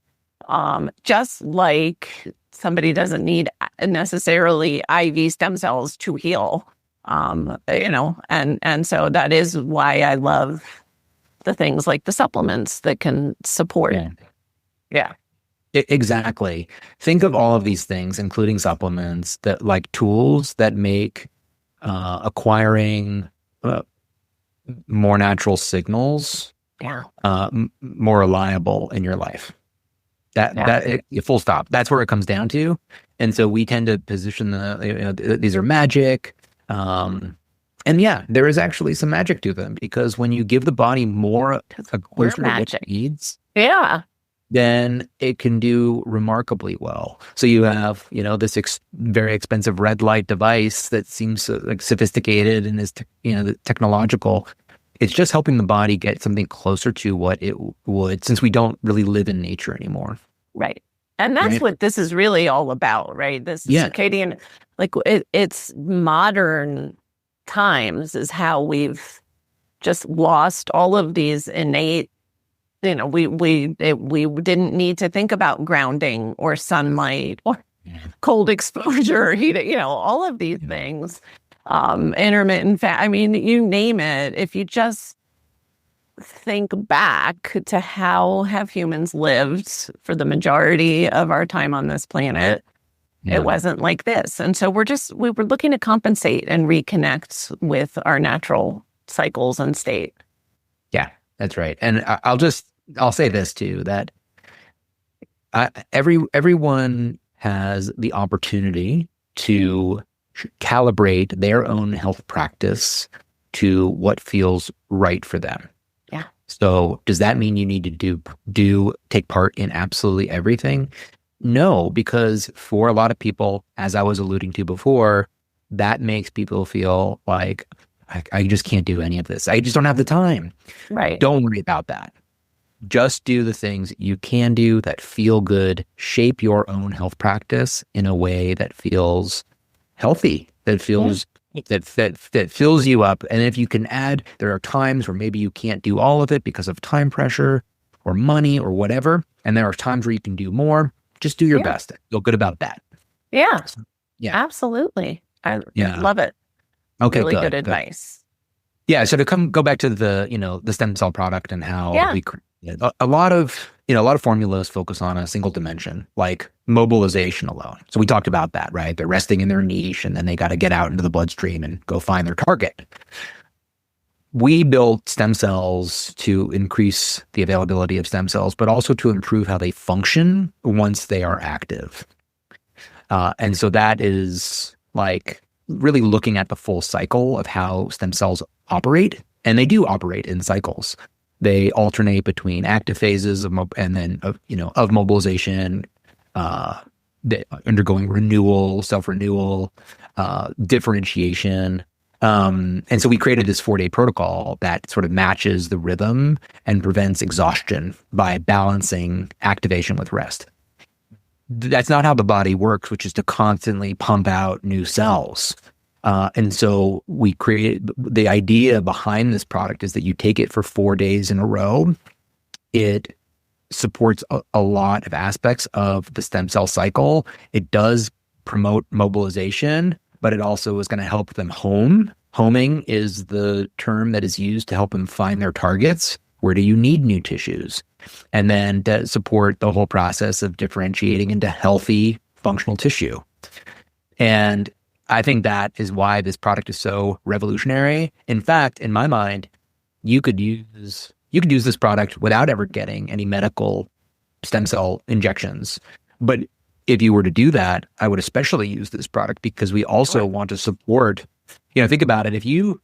Just like somebody doesn't need necessarily IV stem cells to heal, and so that is why I love the things like the supplements that can support. Exactly. Think of all of these things, including supplements, that like tools that make acquiring more natural signals more reliable in your life. Full stop. That's where it comes down to. And so we tend to position these are magic. And there is actually some magic to them, because when you give the body more closer to what it needs, then it can do remarkably well. So you have, this very expensive red light device that seems like sophisticated and is, technological. It's just helping the body get something closer to what it would, since we don't really live in nature anymore. Right. And that's what this is really all about, right? This circadian, it's modern times is how we've just lost all of these innate, we didn't need to think about grounding or sunlight or cold exposure, heat, all of these things. Intermittent you name it. If you just think back to how have humans lived for the majority of our time on this planet, it wasn't like this. And so we were looking to compensate and reconnect with our natural cycles and state. Yeah, that's right. And I'll say this too, that everyone has the opportunity to calibrate their own health practice to what feels right for them. Yeah. So does that mean you need to take part in absolutely everything? No, because for a lot of people, as I was alluding to before, that makes people feel like I just can't do any of this. I just don't have the time. Right. Don't worry about that. Just do the things you can do that feel good. Shape your own health practice in a way that feels healthy, that feels that fills you up. And if you can add, there are times where maybe you can't do all of it because of time pressure or money or whatever. And there are times where you can do more. Just do your best. Feel good about that. Yeah. Yeah. Absolutely. I love it. Okay. Really good advice. Yeah. So to go back to the stem cell product and how we create a lot of formulas focus on a single dimension, like mobilization alone. So we talked about that, right? They're resting in their niche and then they got to get out into the bloodstream and go find their target. We built stem cells to increase the availability of stem cells, but also to improve how they function once they are active. And so that is like really looking at the full cycle of how stem cells operate. And they do operate in cycles. They alternate between active phases of mobilization, undergoing renewal, self-renewal, differentiation. And so we created this 4-day protocol that sort of matches the rhythm and prevents exhaustion by balancing activation with rest. That's not how the body works, which is to constantly pump out new cells. And so we created the idea behind this product is that you take it for 4 days in a row. It supports a lot of aspects of the stem cell cycle. It does promote mobilization, but it also is going to help them home. Homing is the term that is used to help them find their targets. Where do you need new tissues? And then to support the whole process of differentiating into healthy functional tissue. And I think that is why this product is so revolutionary. In fact, in my mind, you could use this product without ever getting any medical stem cell injections. But if you were to do that, I would especially use this product because we also want to support, think about it. If you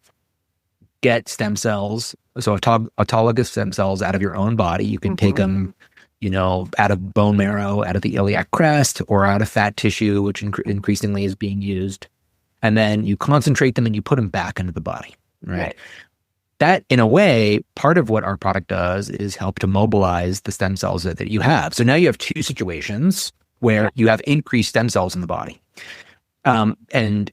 get stem cells, so autologous stem cells out of your own body, you can take them, out of bone marrow, out of the iliac crest, or out of fat tissue, which increasingly is being used. And then you concentrate them and you put them back into the body, right? That, in a way, part of what our product does is help to mobilize the stem cells that you have. So now you have two situations where you have increased stem cells in the body. And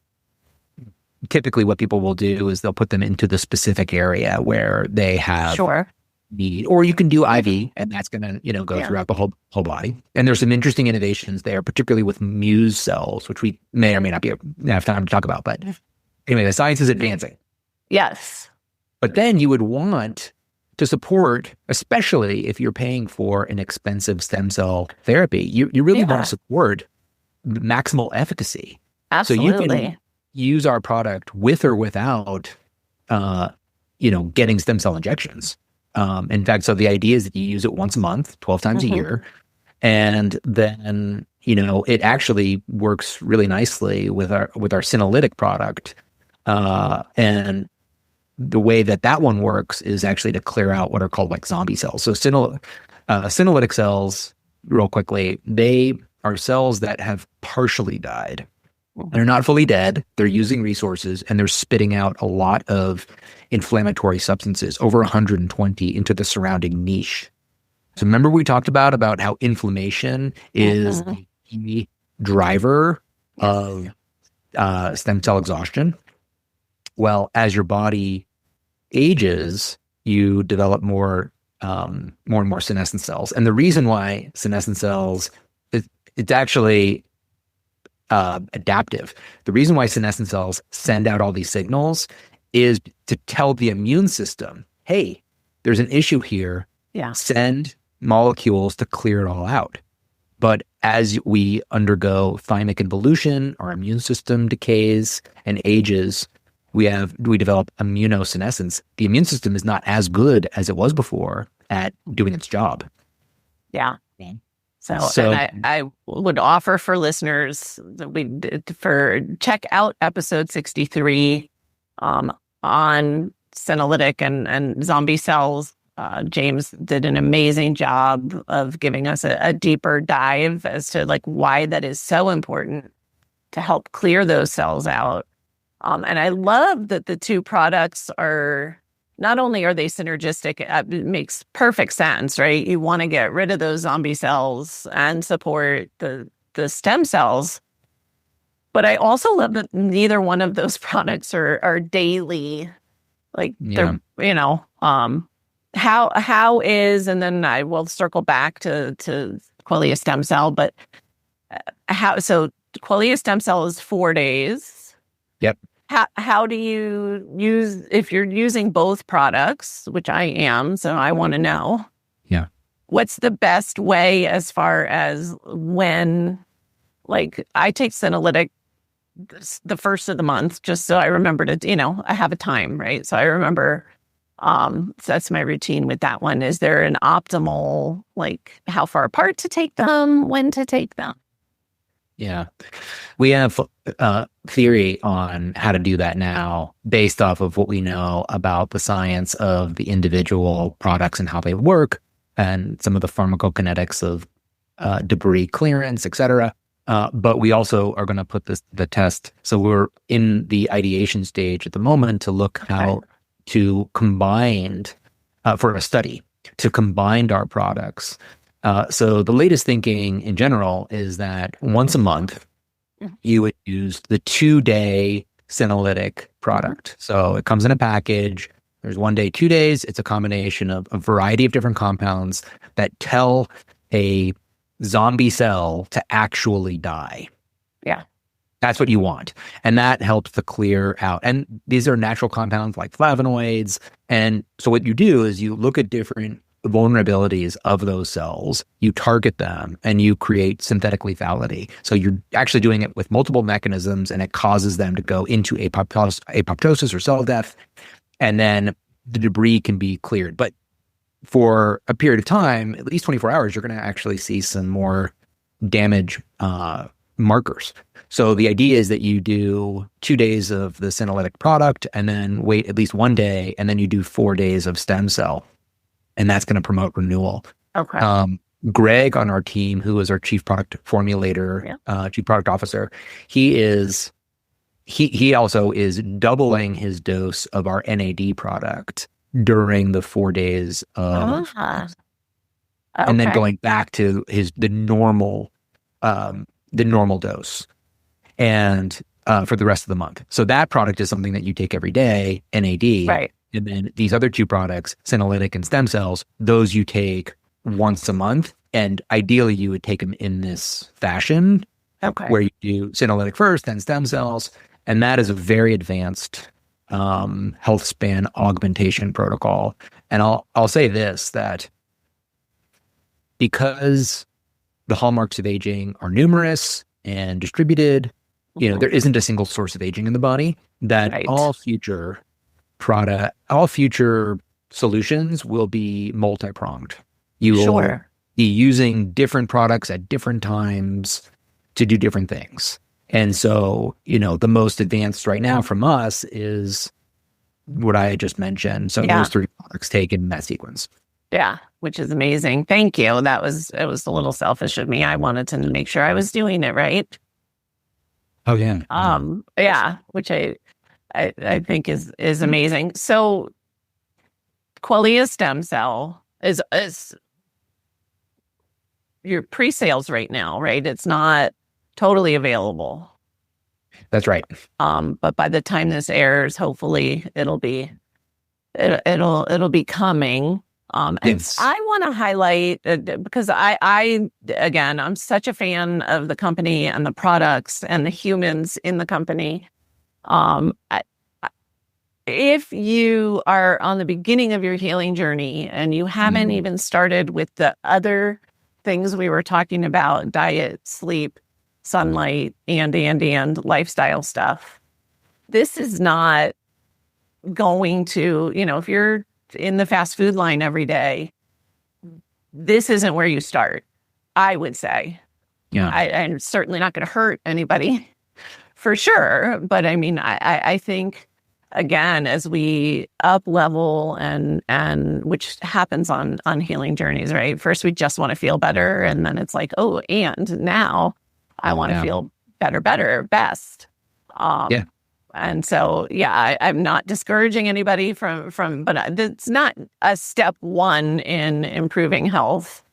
typically what people will do is they'll put them into the specific area where they have need, or you can do IV, and that's going to, go throughout the whole body. And there's some interesting innovations there, particularly with Muse cells, which we may or may not have time to talk about. But anyway, the science is advancing. Yes. But then you would want to support, especially if you're paying for an expensive stem cell therapy, you really want to support maximal efficacy. Absolutely. So you can use our product with or without, getting stem cell injections. In fact, so the idea is that you use it once a month, 12 times a year. And then, it actually works really nicely with our senolytic product. And the way that one works is actually to clear out what are called like zombie cells. So senolytic cells, real quickly, they are cells that have partially died. They're not fully dead. They're using resources and they're spitting out a lot of inflammatory substances, over 120, into the surrounding niche. So remember we talked about how inflammation is the key driver of stem cell exhaustion? Well, as your body ages, you develop more and more senescent cells. And the reason why senescent cells, it's actually adaptive. The reason why senescent cells send out all these signals is to tell the immune system, hey, there's an issue here. Yeah. Send molecules to clear it all out. But as we undergo thymic involution, our immune system decays and ages, we develop immunosenescence. The immune system is not as good as it was before at doing its job. Yeah. So and I would offer for listeners that check out episode 63 on senolytic and zombie cells. James did an amazing job of giving us a deeper dive as to like why that is so important to help clear those cells out. And I love that the two products are, not only are they synergistic, it makes perfect sense, right? You want to get rid of those zombie cells and support the stem cells. But I also love that neither one of those products are daily. Like, they're, how is, and then I will circle back to Qualia stem cell, but so Qualia stem cell is 4 days. Yep. How do you use, if you're using both products, which I am, so I want to know. Yeah. What's the best way as far as when, like, I take senolytic the first of the month, just so I remember to, I have a time, right? So I remember, so that's my routine with that one. Is there an optimal, like, how far apart to take them, when to take them? Yeah. We have theory on how to do that now based off of what we know about the science of the individual products and how they work and some of the pharmacokinetics of debris clearance, et cetera. But we also are going to put this to the test. So we're in the ideation stage at the moment to look how to combine, for a study, to combine our products. So the latest thinking in general is that once a month, you would use the 2-day senolytic product. So it comes in a package. There's 1 day, 2 days. It's a combination of a variety of different compounds that tell a zombie cell to actually die. Yeah. That's what you want. And that helps to clear out. And these are natural compounds like flavonoids. And so what you do is you look at different vulnerabilities of those cells, you target them, and you create synthetic lethality. So you're actually doing it with multiple mechanisms, and it causes them to go into apoptosis or cell death. And then the debris can be cleared. But for a period of time, at least 24 hours, you're going to actually see some more damage markers. So the idea is that you do 2 days of the senolytic product and then wait at least 1 day, and then you do 4 days of stem cell. And that's going to promote renewal. Okay. Greg on our team, who is our chief product formulator, chief product officer, he also is doubling his dose of our NAD product during the 4 days of, and then going back to the normal dose, and for the rest of the month. So that product is something that you take every day, NAD, right? And then these other two products, senolytic and stem cells, those you take once a month, and ideally you would take them in this fashion, where you do senolytic first, then stem cells, and that is a very advanced health span augmentation protocol. And I'll say this, that because the hallmarks of aging are numerous and distributed, there isn't a single source of aging in the body, that all future solutions will be multi-pronged. You will be using different products at different times to do different things. And so, the most advanced right now from us is what I just mentioned. So those 3 products taken in that sequence. Yeah, which is amazing. Thank you. It was a little selfish of me. I wanted to make sure I was doing it right. Oh yeah. Which I think is amazing. So Qualia stem cell is your pre-sales right now, right? It's not totally available. That's right. But by the time this airs, hopefully it'll be coming. And I want to highlight, because again, I'm such a fan of the company and the products and the humans in the company. If you are on the beginning of your healing journey and you haven't even started with the other things we were talking about, diet, sleep, sunlight, and lifestyle stuff, this is not going to, if you're in the fast food line every day, this isn't where you start, I would say. Yeah. I'm certainly not going to hurt anybody for sure. But I mean, I think again, as we up level and which happens on healing journeys, right? First, we just want to feel better. And then it's like, oh, and now I want to feel better, best. And so, I'm not discouraging anybody from, but it's not a step one in improving health.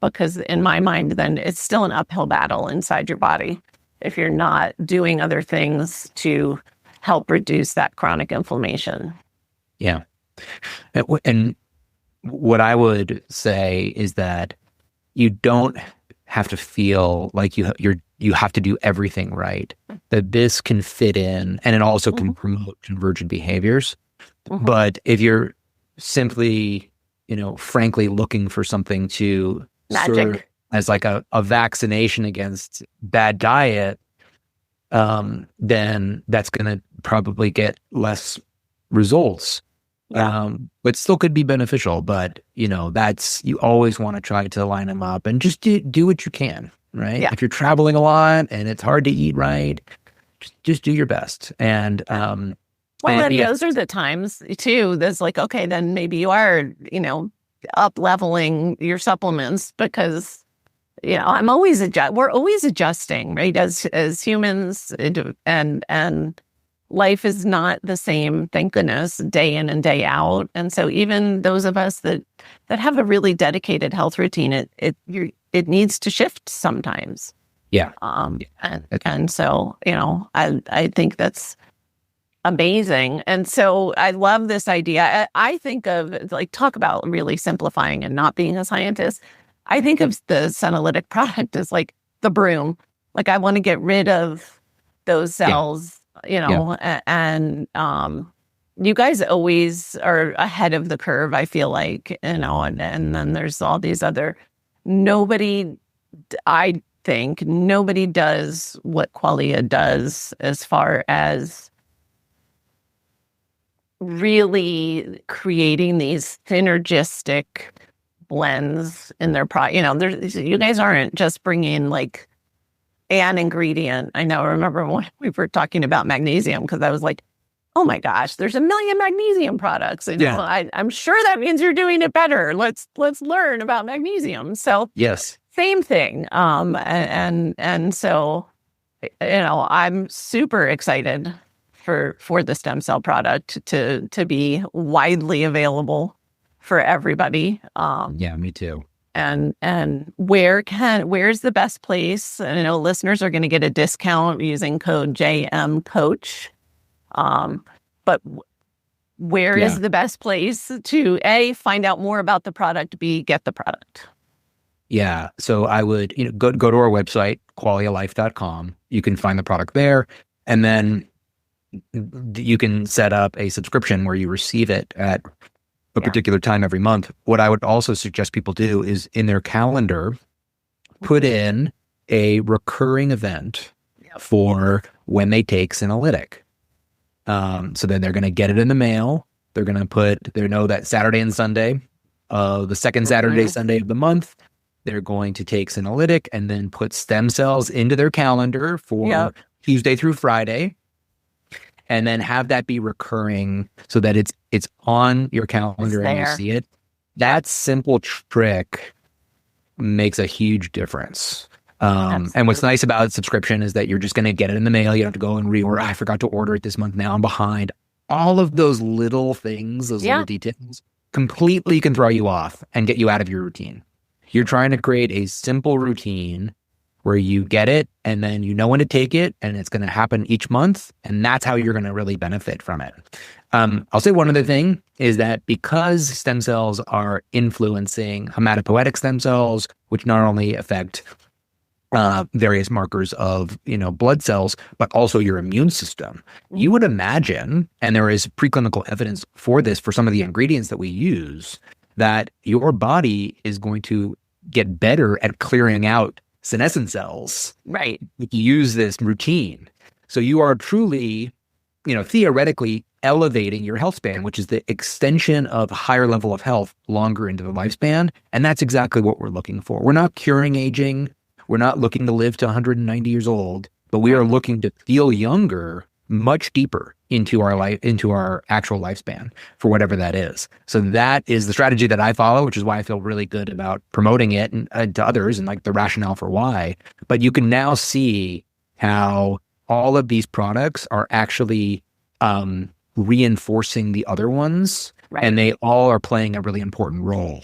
Because in my mind, then it's still an uphill battle inside your body if you're not doing other things to help reduce that chronic inflammation. Yeah. And what I would say is that you don't have to feel like you have to do everything right, that this can fit in, and it also can promote convergent behaviors. But if you're simply, frankly looking for something to serve as like a vaccination against bad diet, then that's going to probably get less results. But still could be beneficial. But, you always want to try to line them up and just do what you can, right? Yeah. If you're traveling a lot and it's hard to eat right, just do your best. And, those are the times too. There's like, okay, then maybe you are, up leveling your supplements because, I'm always we're always adjusting, right? As humans, and life is not the same, thank goodness, day in and day out. And so even those of us that have a really dedicated health routine, it needs to shift sometimes. Yeah. And so, I think that's amazing. And so I love this idea. I think of talk about really simplifying and not being a scientist. I think of the senolytic product as like the broom. Like I want to get rid of those cells, and you guys always are ahead of the curve, I feel like, and then there's all these other, I think nobody does what Qualia does as far as really creating these synergistic blends in their product. You guys aren't just bringing like an ingredient. I remember when we were talking about magnesium, because I was like, oh my gosh, there's a million magnesium products. I'm sure that means you're doing it better. Let's learn about magnesium. So yes, same thing. And so, I'm super excited for the stem cell product to be widely available for everybody. Me too. And where's the best place? And I know listeners are going to get a discount using code JMCoach. But where is the best place to A, find out more about the product, B, get the product? Yeah. So I would, go to our website, qualialife.com. You can find the product there. And then you can set up a subscription where you receive it at a particular time every month. What I would also suggest people do is in their calendar, put in a recurring event for when they take Senolytic. So then they're going to get it in the mail. They're going to know that Saturday and Sunday, the second Saturday, Sunday of the month, they're going to take Senolytic and then put stem cells into their calendar for Tuesday through Friday. And then have that be recurring so that it's on your calendar and you see it. That simple trick makes a huge difference. And what's nice about subscription is that you're just going to get it in the mail. You don't have to go and reorder. I forgot to order it this month. Now I'm behind. All of those little things, those little details, completely can throw you off and get you out of your routine. You're trying to create a simple routine where you get it and then you know when to take it, and it's going to happen each month. And that's how you're going to really benefit from it. I'll say one other thing is that because stem cells are influencing hematopoietic stem cells, which not only affect various markers of, blood cells, but also your immune system. You would imagine, and there is preclinical evidence for this, for some of the ingredients that we use, that your body is going to get better at clearing out senescent cells. Right. If you use this routine. So you are truly, theoretically elevating your health span, which is the extension of a higher level of health longer into the lifespan. And that's exactly what we're looking for. We're not curing aging. We're not looking to live to 190 years old, but we are looking to feel younger much deeper into our life, into our actual lifespan for whatever that is. So that is the strategy that I follow, which is why I feel really good about promoting it to others and like the rationale for why. But you can now see how all of these products are actually reinforcing the other ones, right. And they all are playing a really important role.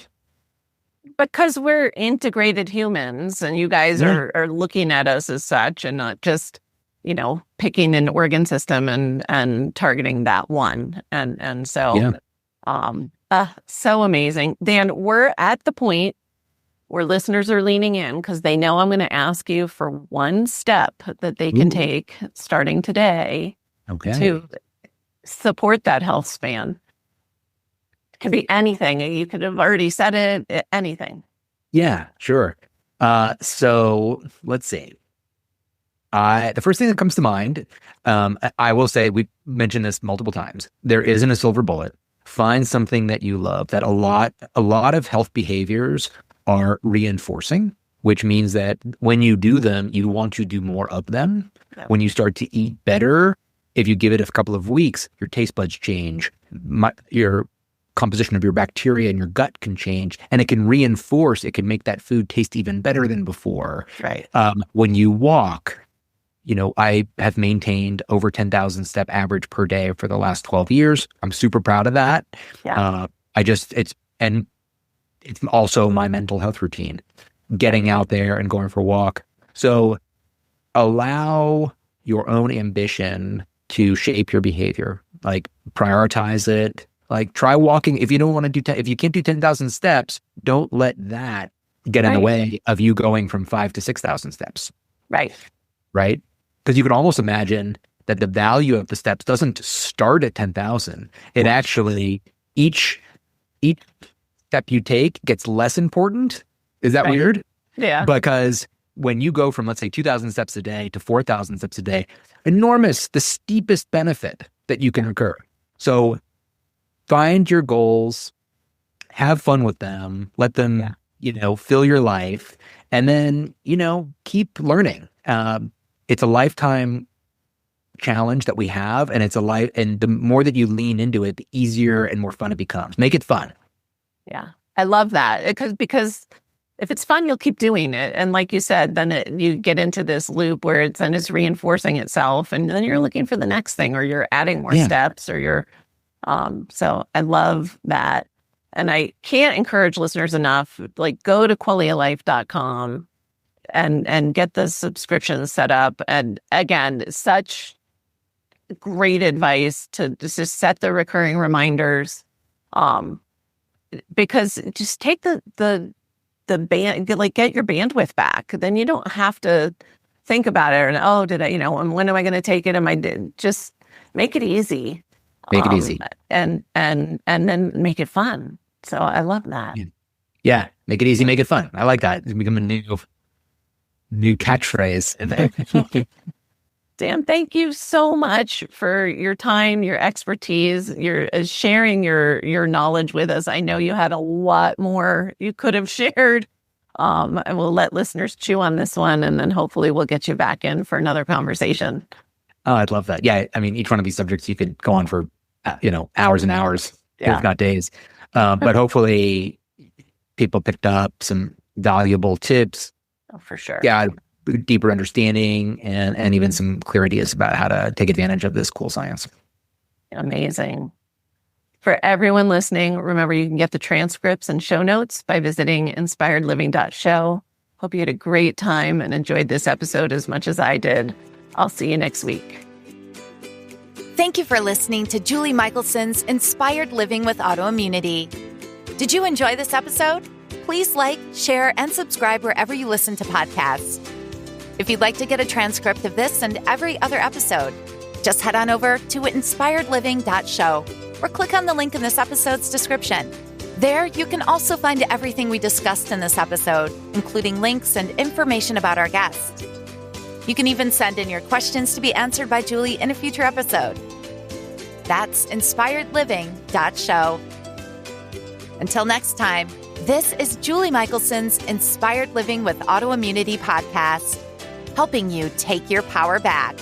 Because we're integrated humans, and you guys are looking at us as such, and not just, picking an organ system and targeting that one. And so, so amazing. Dan, we're at the point where listeners are leaning in because they know I'm going to ask you for one step that they can take starting today to support that health span. It could be anything. You could have already said it, anything. Yeah, sure. So let's see. The first thing that comes to mind, I will say, we've mentioned this multiple times. There isn't a silver bullet. Find something that you love. That a lot of health behaviors are reinforcing, which means that when you do them, you want to do more of them. Yeah. When you start to eat better, if you give it a couple of weeks, your taste buds change. Your composition of your bacteria in your gut can change, and it can reinforce. It can make that food taste even better than before. Right. When you walk, I have maintained over 10,000 step average per day for the last 12 years. I'm super proud of that. Yeah. It's also my mental health routine, getting out there and going for a walk. So allow your own ambition to shape your behavior. Like, prioritize it. Like, try walking. If you don't want to do, if you can't do 10,000 steps, don't let that get in the way of you going from 5,000 to 6,000 steps. Right. Because you can almost imagine that the value of the steps doesn't start at 10,000. It actually, each step you take gets less important. Is that weird? Yeah. Because when you go from, let's say, 2,000 steps a day to 4,000 steps a day, enormous, the steepest benefit that you can occur. So find your goals, have fun with them, let them, fill your life, and then, keep learning. It's a lifetime challenge that we have, and and the more that you lean into it, the easier and more fun it becomes. Make it fun. Yeah. I love that because if it's fun, you'll keep doing it. And like you said, then you get into this loop where it's reinforcing itself, and then you're looking for the next thing, or you're adding more steps, or you're, so I love that. And I can't encourage listeners enough, like, go to qualialife.com and get the subscription set up. And again, such great advice to just set the recurring reminders. Because just take the band, like, get your bandwidth back. Then you don't have to think about it. And, did I, and when am I going to take it? Just make it easy. Make it easy. And then make it fun. So I love that. Yeah. Make it easy, make it fun. I like that. It's become a new catchphrase. Dan, thank you so much for your time, your expertise, your sharing your knowledge with us. I know you had a lot more you could have shared. And we'll let listeners chew on this one, and then hopefully we'll get you back in for another conversation. Oh, I'd love that. Yeah, I mean, each one of these subjects you could go on for, hours and hours, if not days. But hopefully people picked up some valuable tips. Oh, for sure. Yeah, deeper understanding and even some clear ideas about how to take advantage of this cool science. Amazing. For everyone listening, remember you can get the transcripts and show notes by visiting inspiredliving.show. Hope you had a great time and enjoyed this episode as much as I did. I'll see you next week. Thank you for listening to Julie Michelson's Inspired Living with Autoimmunity. Did you enjoy this episode? Please like, share, and subscribe wherever you listen to podcasts. If you'd like to get a transcript of this and every other episode, just head on over to inspiredliving.show or click on the link in this episode's description. There, you can also find everything we discussed in this episode, including links and information about our guest. You can even send in your questions to be answered by Julie in a future episode. That's inspiredliving.show. Until next time, this is Julie Michelson's Inspired Living with Autoimmunity podcast, helping you take your power back.